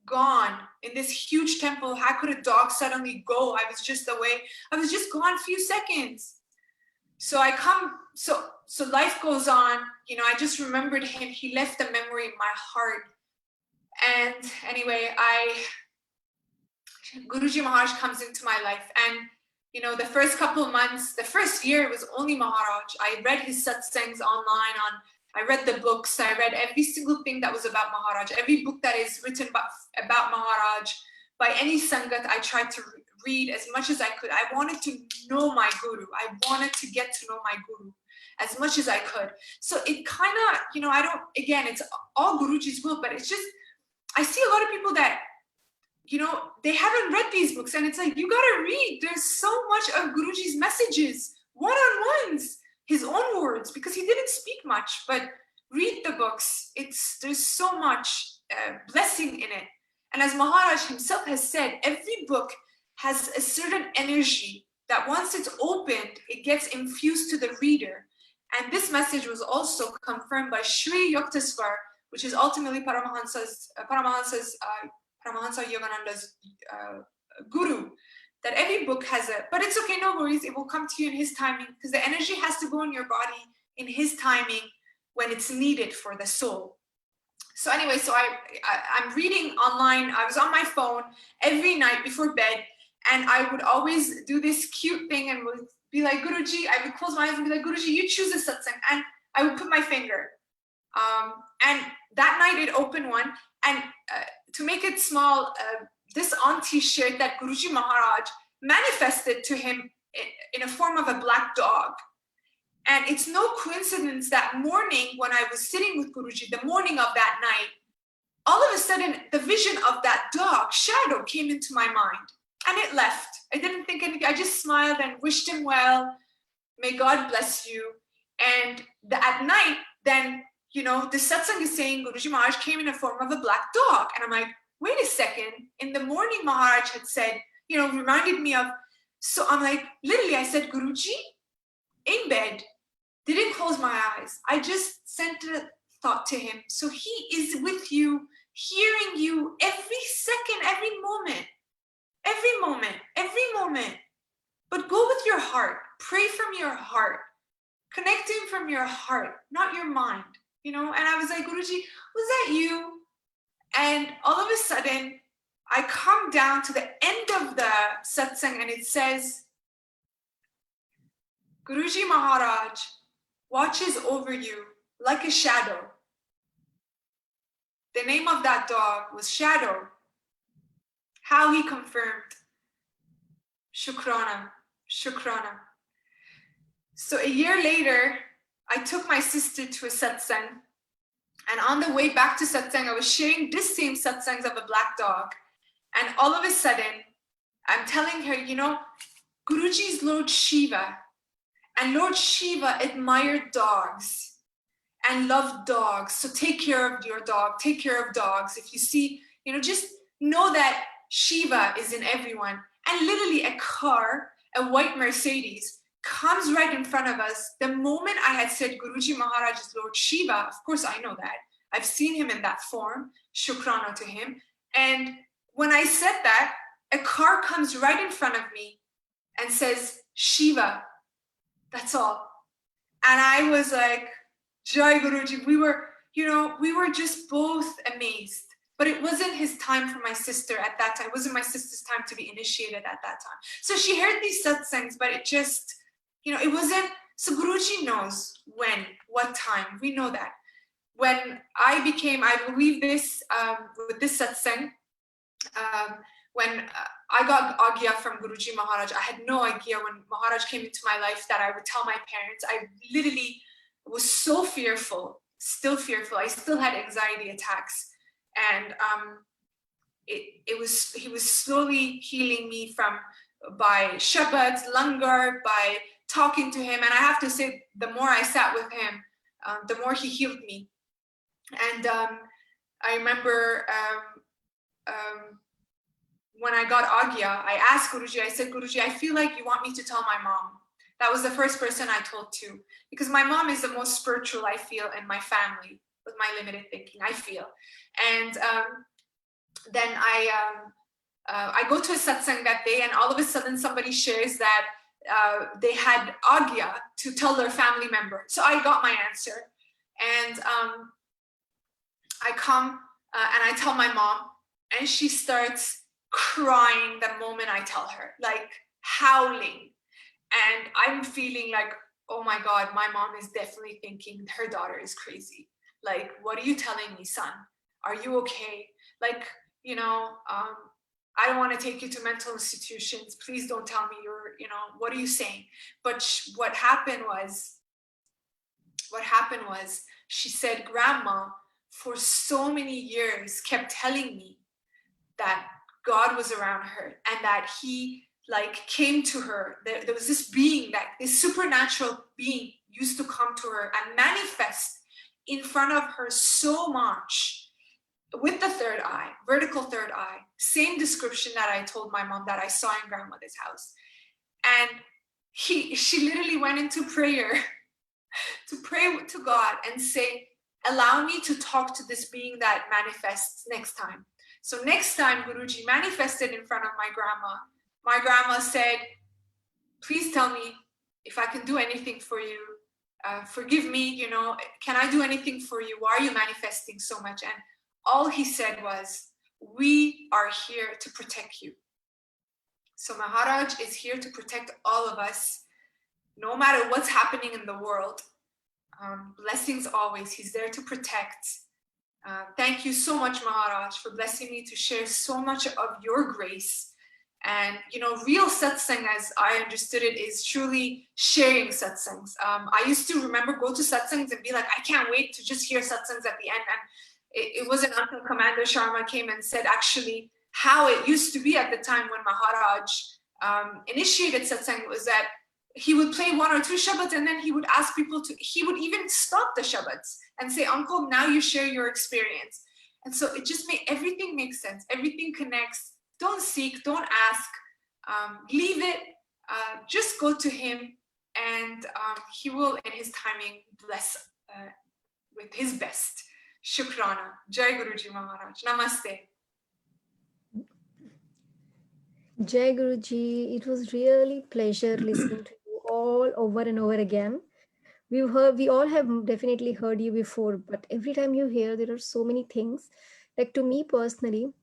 Gone. In this huge temple, how could a dog suddenly go? I was just away. I was just gone a few seconds. So so life goes on. You know, I just remembered him. He left a memory in my heart. And anyway, Guru Ji Maharaj comes into my life. And, you know, the first couple of months, the first year, it was only Maharaj. I read his Satsangs online. I read the books. I read every single thing that was about Maharaj. Every book that is written about Maharaj by any Sangat, I tried to read as much as I could. I wanted to know my Guru. I wanted to get to know my Guru as much as I could. So it kind of, you know, it's all Guruji's will, but it's just, I see a lot of people that, you know, they haven't read these books and it's like, you gotta read. There's so much of Guruji's messages, one-on-ones, his own words, because he didn't speak much, but read the books. There's so much blessing in it. And as Maharaj himself has said, every book has a certain energy that once it's opened, it gets infused to the reader. And this message was also confirmed by Sri Yukteswar, which is ultimately Paramahansa Yogananda's guru, that every book has but it's okay, no worries, it will come to you in his timing, because the energy has to go in your body in his timing when it's needed for the soul. So anyway, so I'm reading online. I was on my phone every night before bed, And I would always do this cute thing and would be like, Guruji, I would close my eyes and be like, Guruji, you choose a satsang. And I would put my finger. And that night it opened one. And to make it small, this auntie shared that Guru Ji Maharaj manifested to him in a form of a black dog. And it's no coincidence that morning when I was sitting with Guruji, the morning of that night, all of a sudden the vision of that dog shadow came into my mind and it left. I didn't think anything. I just smiled and wished him well. May God bless you. And at night, then, you know, the satsang is saying Guru Ji Maharaj came in a form of a black dog. And I'm like, wait a second. In the morning, Maharaj had said, you know, reminded me of, so I'm like, literally, I said, Guruji, in bed, didn't close my eyes. I just sent a thought to him. So he is with you, hearing you every second, every moment, every moment, every moment. But go with your heart, pray from your heart, connecting from your heart, not your mind, you know? And I was like, Guruji, was that you? And all of a sudden, I come down to the end of the satsang and it says, Guruji Maharaj watches over you like a shadow. The name of that dog was Shadow. How he confirmed, Shukrana, Shukrana. So a year later, I took my sister to a satsang. And on the way back to satsang, I was sharing this same satsangs of a black dog. And all of a sudden, I'm telling her, you know, Guruji's Lord Shiva. And Lord Shiva admired dogs and loved dogs. So take care of your dog, take care of dogs. If you see, you know, just know that Shiva is in everyone. And literally a car, a white Mercedes, comes right in front of us. The moment I had said Guruji Maharaj is Lord Shiva, of course I know that. I've seen him in that form, Shukrana to him. And when I said that, a car comes right in front of me and says, Shiva, that's all. And I was like, Jai Guruji, we were just both amazed. But it wasn't his time for my sister at that time. It wasn't my sister's time to be initiated at that time. So she heard these satsangs, but it just, you know, it wasn't, so Guruji knows when, what time, we know that. When I became, I believe this, with this satsang, when I got Agya from Guruji Maharaj, I had no idea when Maharaj came into my life that I would tell my parents. I literally was so fearful, still fearful. I still had anxiety attacks. And he was slowly healing me by Shabbat, Langar, by talking to him. And I have to say, the more I sat with him, the more he healed me. And I remember when I got Agya, I asked Guruji, I said, Guruji, I feel like you want me to tell my mom. That was the first person I told to, because my mom is the most spiritual I feel in my family, with my limited thinking, I feel. And then I go to a satsang that day, and all of a sudden somebody shares that they had Agya to tell their family member. So I got my answer. And I come and I tell my mom, and she starts crying the moment I tell her, like howling. And I'm feeling like, oh my God, my mom is definitely thinking her daughter is crazy. Like, what are you telling me, son? Are you okay? Like, you know, I don't want to take you to mental institutions. Please don't tell me what are you saying? But what happened was, she said, Grandma, for so many years kept telling me that God was around her and that he came to her. There was this being, this supernatural being used to come to her and manifest in front of her so much with the third eye, vertical third eye, same description that I told my mom that I saw in grandmother's house. And she literally went into prayer to pray to God and say, allow me to talk to this being that manifests next time. So next time Guruji manifested in front of my grandma said, please tell me if I can do anything for you. Forgive me, can I do anything for you? Why are you manifesting so much? And all he said was, we are here to protect you. So Maharaj is here to protect all of us, no matter what's happening in the world. Blessings always. He's there to protect. Thank you so much, Maharaj, for blessing me to share so much of your grace. And, you know, real satsang, as I understood it, is truly sharing satsangs. I used to remember go to satsangs and be like, I can't wait to just hear satsangs at the end. And it wasn't until Commander Sharma came and said actually how it used to be at the time when Maharaj initiated satsang was that he would play one or two shabads and then he would ask people to, he would even stop the shabads and say, Uncle, now you share your experience. And so it just made everything make sense. Everything connects. Don't seek, don't ask, leave it, just go to him and he will in his timing bless with his best. Shukrana. Jai Guru Ji Maharaj. Namaste. Jai Guruji, it was really pleasure listening to you all over and over again. We all have definitely heard you before, but every time you hear, there are so many things. Like to me personally,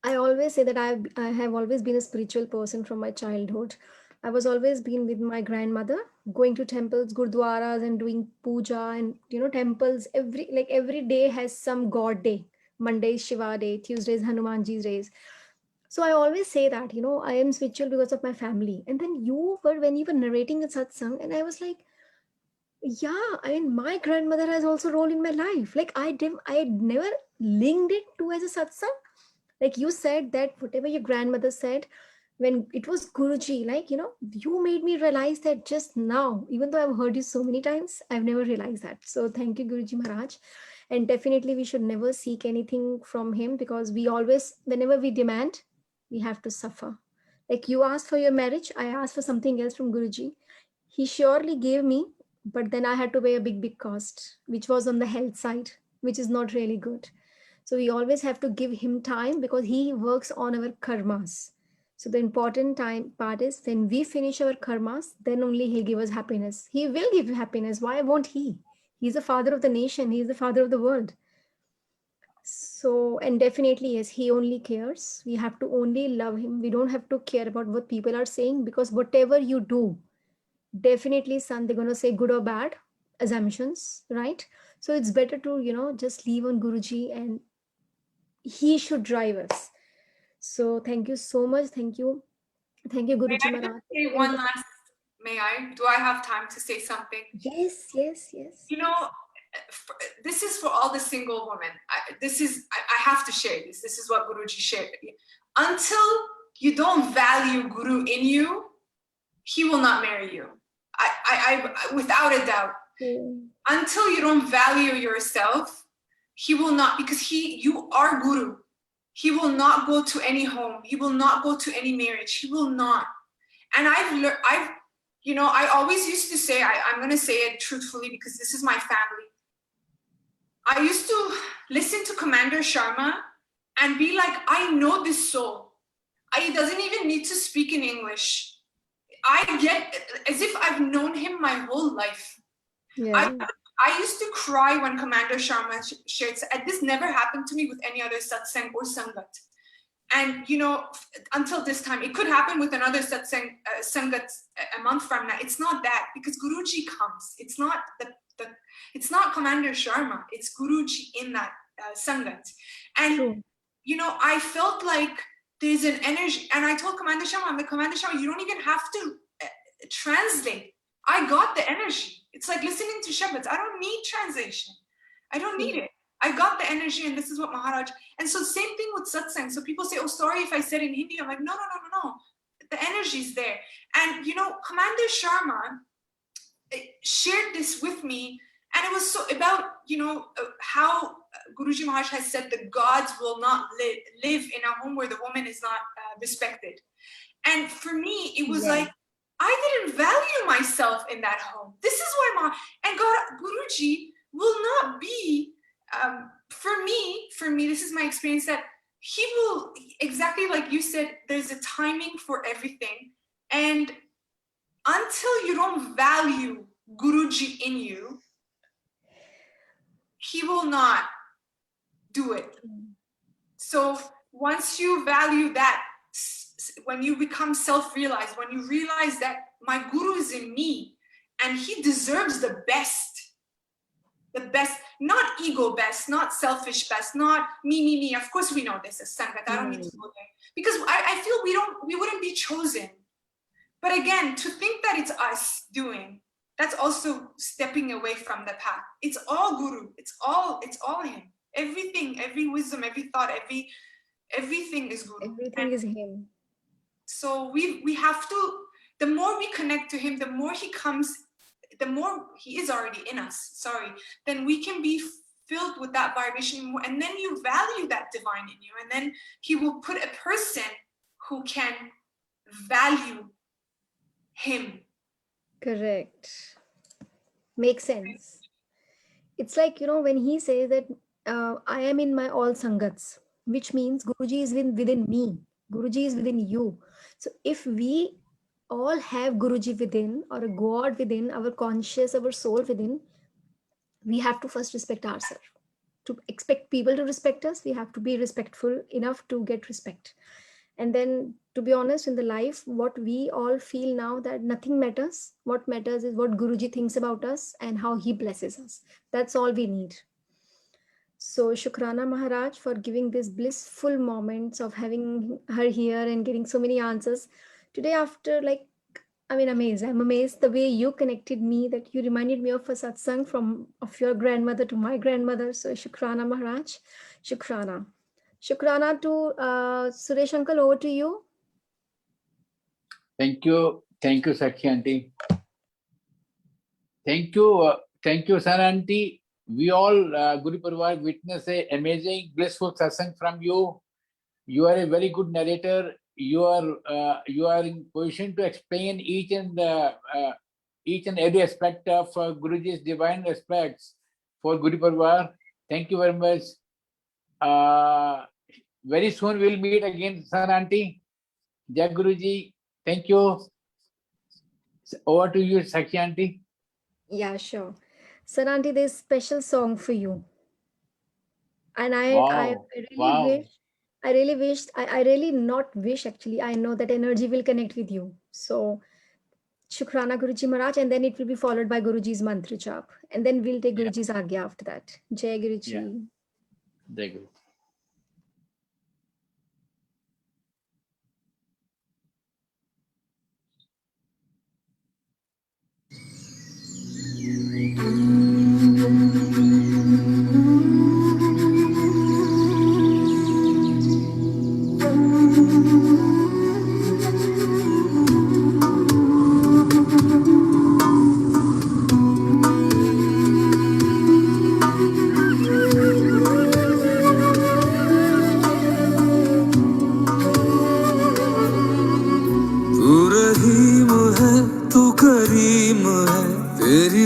I always say that I have always been a spiritual person from my childhood. I was always been with my grandmother, going to temples, gurdwaras, and doing puja and temples. Every day has some god day. Monday is Shiva day, Tuesday is Hanumanji's days. So I always say that I am spiritual because of my family. And then when you were narrating the satsang, and I was like, yeah, I mean, my grandmother has also role in my life. Like I never linked it to as a satsang. Like you said that whatever your grandmother said, when it was Guruji, you made me realize that just now, even though I've heard you so many times, I've never realized that. So thank you, Guruji Maharaj. And definitely we should never seek anything from him, because we always, whenever we demand, we have to suffer. Like you asked for your marriage, I asked for something else from Guruji. He surely gave me, but then I had to pay a big cost, which was on the health side, which is not really good. So we always have to give him time, because he works on our karmas. So the important part is when we finish our karmas, then only he'll give us happiness. He will give happiness. Why won't he? He's the father of the nation. He's the father of the world. So, and definitely, yes, he only cares. We have to only love him. We don't have to care about what people are saying, because whatever you do, definitely, son, they're going to say good or bad assumptions, right? So it's better to, just leave on Guruji, and he should drive us. So thank you so much. Thank you, Guruji Maharaj. May I? Do I have time to say something? Yes. You know, this is for all the single women. I have to share this. This is what Guruji shared. Until you don't value Guru in you, he will not marry you. I without a doubt. Until you don't value yourself, he will not, because you are Guru. He will not go to any home. He will not go to any marriage. He will not. And I always used to say, I'm going to say it truthfully because this is my family. I used to listen to Commander Sharma and be like, I know this soul. He doesn't even need to speak in English. I get as if I've known him my whole life. Yeah. I used to cry when Commander Sharma shared, and this never happened to me with any other satsang or sangat. And until this time, it could happen with another satsang, sangat a month from now. It's not that, because Guruji comes. It's not it's not Commander Sharma. It's Guruji in that sangat. And True. I felt like there's an energy, and I told Commander Sharma, I'm like, Commander Sharma, you don't even have to translate. I got the energy. It's like listening to Shabads. I don't need translation. I don't need it. I got the energy, and this is what Maharaj. And so same thing with satsang. So people say, oh, sorry if I said in Hindi. I'm like, no. The energy's there. And Commander Sharma shared this with me, and it was so about how Guruji Maharaj has said the gods will not live in a home where the woman is not respected. And for me, it was like, I didn't value myself in that home. This is why and God, Guruji will not be, for me, this is my experience, that he will, exactly like you said, there's a timing for everything. And until you don't value Guruji in you, he will not do it. So once you value that, when you become self-realized, when you realize that my Guru is in me and he deserves the best, not ego best, not selfish best, not me. Of course we know this as Sangat. I don't need to go there because I feel we wouldn't be chosen. But again, to think that it's us doing, that's also stepping away from the path. It's all Guru. It's all him. Everything, every wisdom, every thought, everything is Guru. Everything is him. So we have to, the more we connect to him, the more he comes, the more he is already in us, then we can be filled with that vibration more, and then you value that divine in you, and then he will put a person who can value him. Correct. Makes sense. It's like, when he says that I am in my all Sangats, which means Guruji is within me. Guruji is within you. So if we all have Guruji within, or a God within, our conscious, our soul within, we have to first respect ourselves. To expect people to respect us, we have to be respectful enough to get respect. And then, to be honest, in the life, what we all feel now, that nothing matters. What matters is what Guruji thinks about us and how he blesses us. That's all we need. So Shukrana Maharaj for giving this blissful moments of having her here and getting so many answers. Today, after amazed. I'm amazed the way you connected me, that you reminded me of a satsang of your grandmother to my grandmother. So Shukrana Maharaj, Shukrana. Shukrana to Suresh uncle, over to you. Thank you, Sakshi aunty. Thank you, San aunty. We all, Guru Parivar, witness a amazing, blissful satsang from you. You are a very good narrator. You are in position to explain each and every aspect of Guruji's divine aspects for Guru Parivar. Thank you very much. Very soon we'll meet again, San aunty. Jai Guruji. Thank you. Over to you, Sakshi aunty. Yeah, sure. San aunty, there's a special song for you. And I really wish, I really not wish actually, I know that energy will connect with you. So Shukrana Guru Ji Maharaj, and then it will be followed by Guruji's mantra jap. And then we'll take Guruji's agya after that. Jai Guruji. Yeah. Jai Guruji.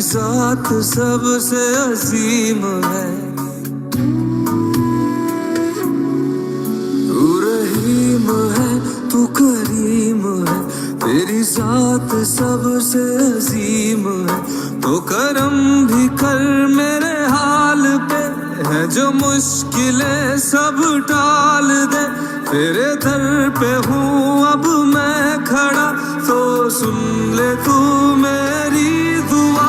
साथ सबसे अजीम है तू रहीम है तू करीम है तेरी साथ सबसे अजीम है तो करम भी कर मेरे हाल पे है जो मुश्किलें सब टाल दे तेरे दर पे हूँ अब मैं खड़ा तो सुन ले तू मेरी दुआ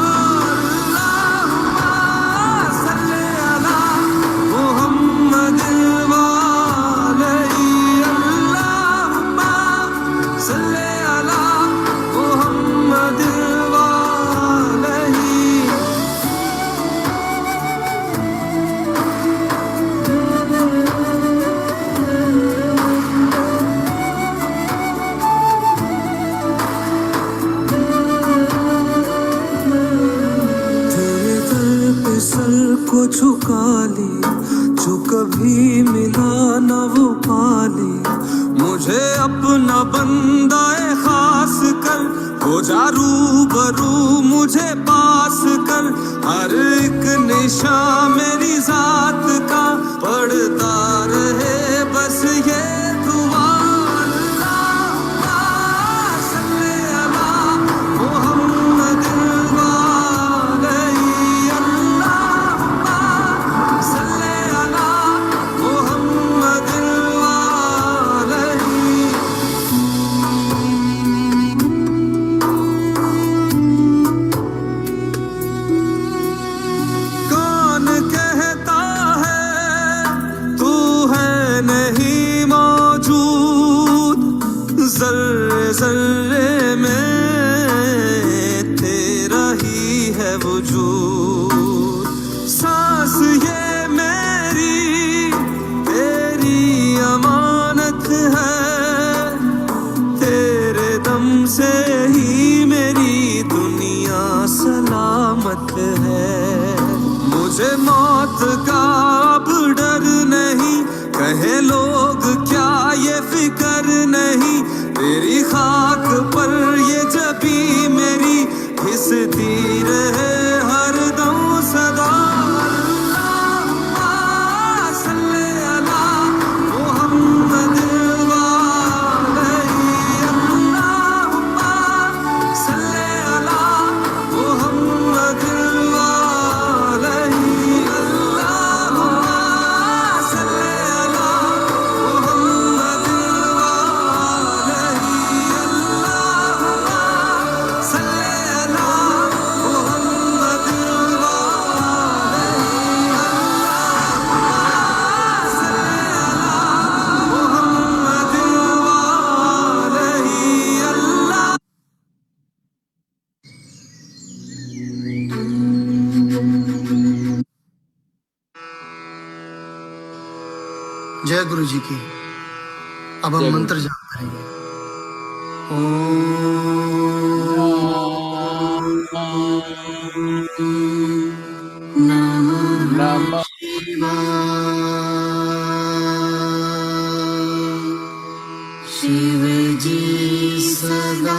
को झुका ली जो कभी मिला न वो पाली मुझे अपना बंदा खास कर हो जा रूबरू मुझे पास कर हर एक निशान मेरी जात का पढ़ता रहे बस ये दुआ तुमसे ही मेरी दुनिया सलामत है। मुझे मौत का अब डर नहीं, कहे लोग क्या ये फिक्र नहीं, तेरी खाक पर ये जबी मेरी घिसती रहे हरदम सदा। जय गुरु जी की। अब हम मंत्र जाप करेंगे। नमः शिव जी सदा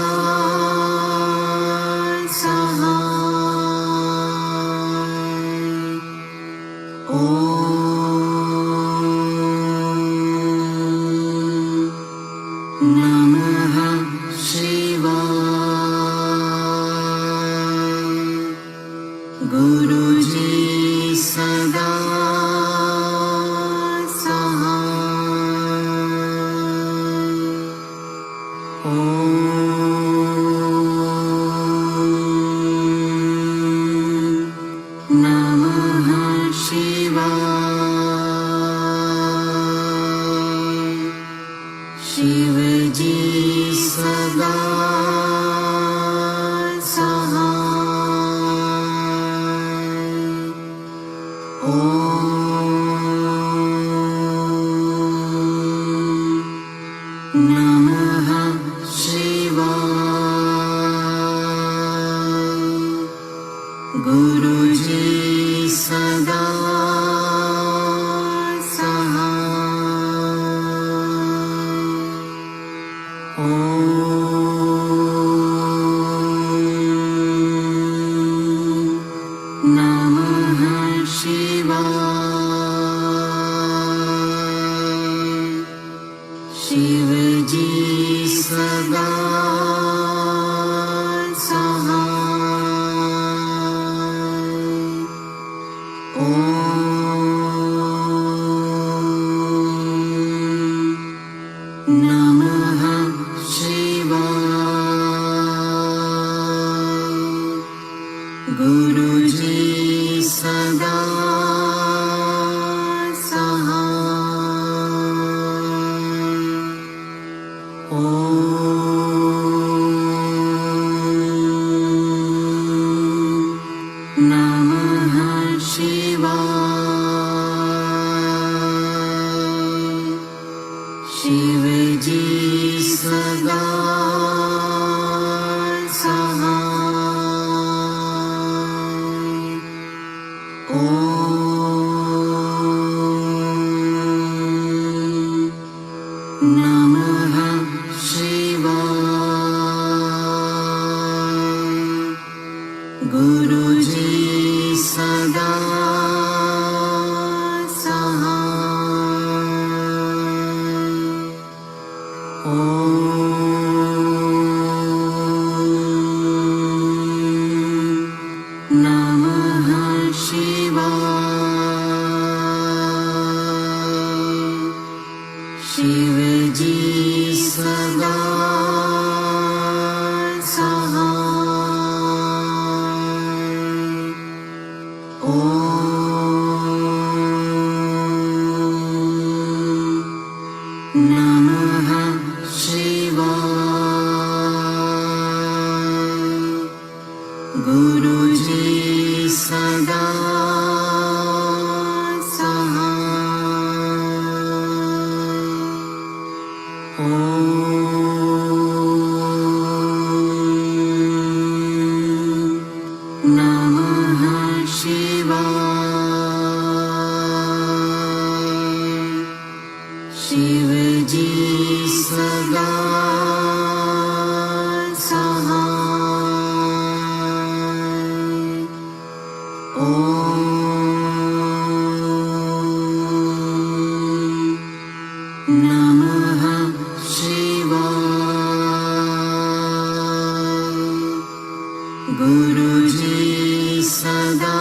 गुरुजी सदा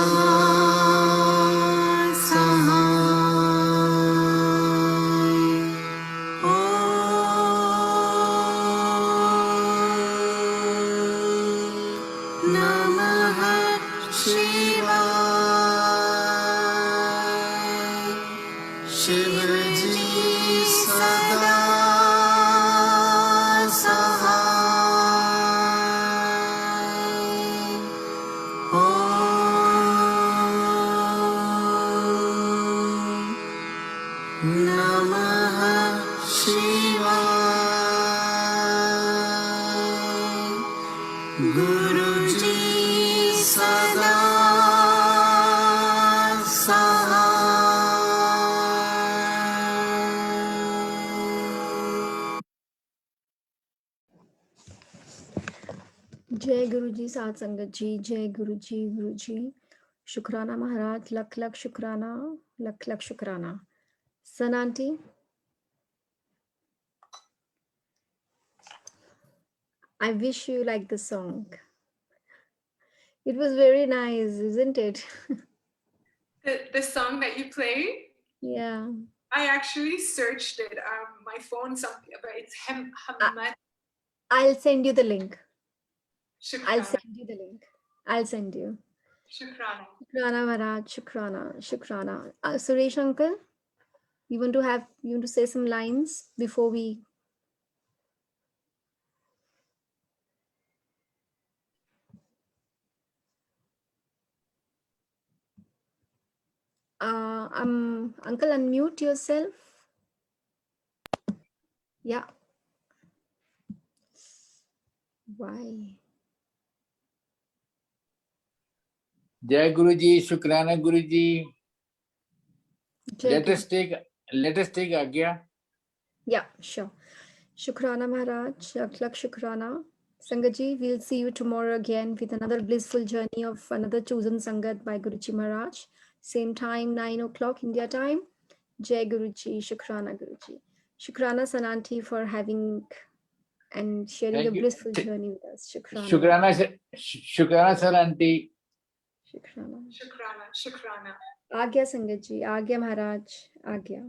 जय गुरु जी, साथ संगत जी, जय गुरु जी, शुक्राना महाराज, लख लख शुक्राना, लख लख शुक्राना. Sun Aunty, I wish you like the song. It was very nice, isn't it? The song that you played? Yeah. I actually searched it on my phone, something, but it's Hamad. I'll send you the link. I'll Shukrana. send you the link. I'll send you. Shukrana. Shukrana Maharaj, Shukrana, Shukrana. Suresh uncle, you want to say some lines before we? Uncle, unmute yourself. Yeah. Why? Jai Guruji, Shukrana Guruji. Jai Let Guru. us take Agya. Yeah, sure. Shukrana Maharaj, lakh lakh Shukrana. Sangaji, we'll see you tomorrow again with another blissful journey of another chosen Sangat by Guru Ji Maharaj. Same time, 9 o'clock India time. Jai Guruji, Shukrana Guruji. Shukrana Sananti for having and sharing Thank a you. blissful journey with us. Shukrana sir, Aunty. Shukrana. Shukrana. Shukrana. Agya Sangaji, Agya Maharaj, Agya.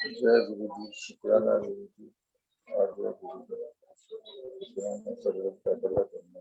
जय गुरु जी, शुक्राना गुरु जी, आज्ञा गुरु जी, शुक्राना सर्वत्र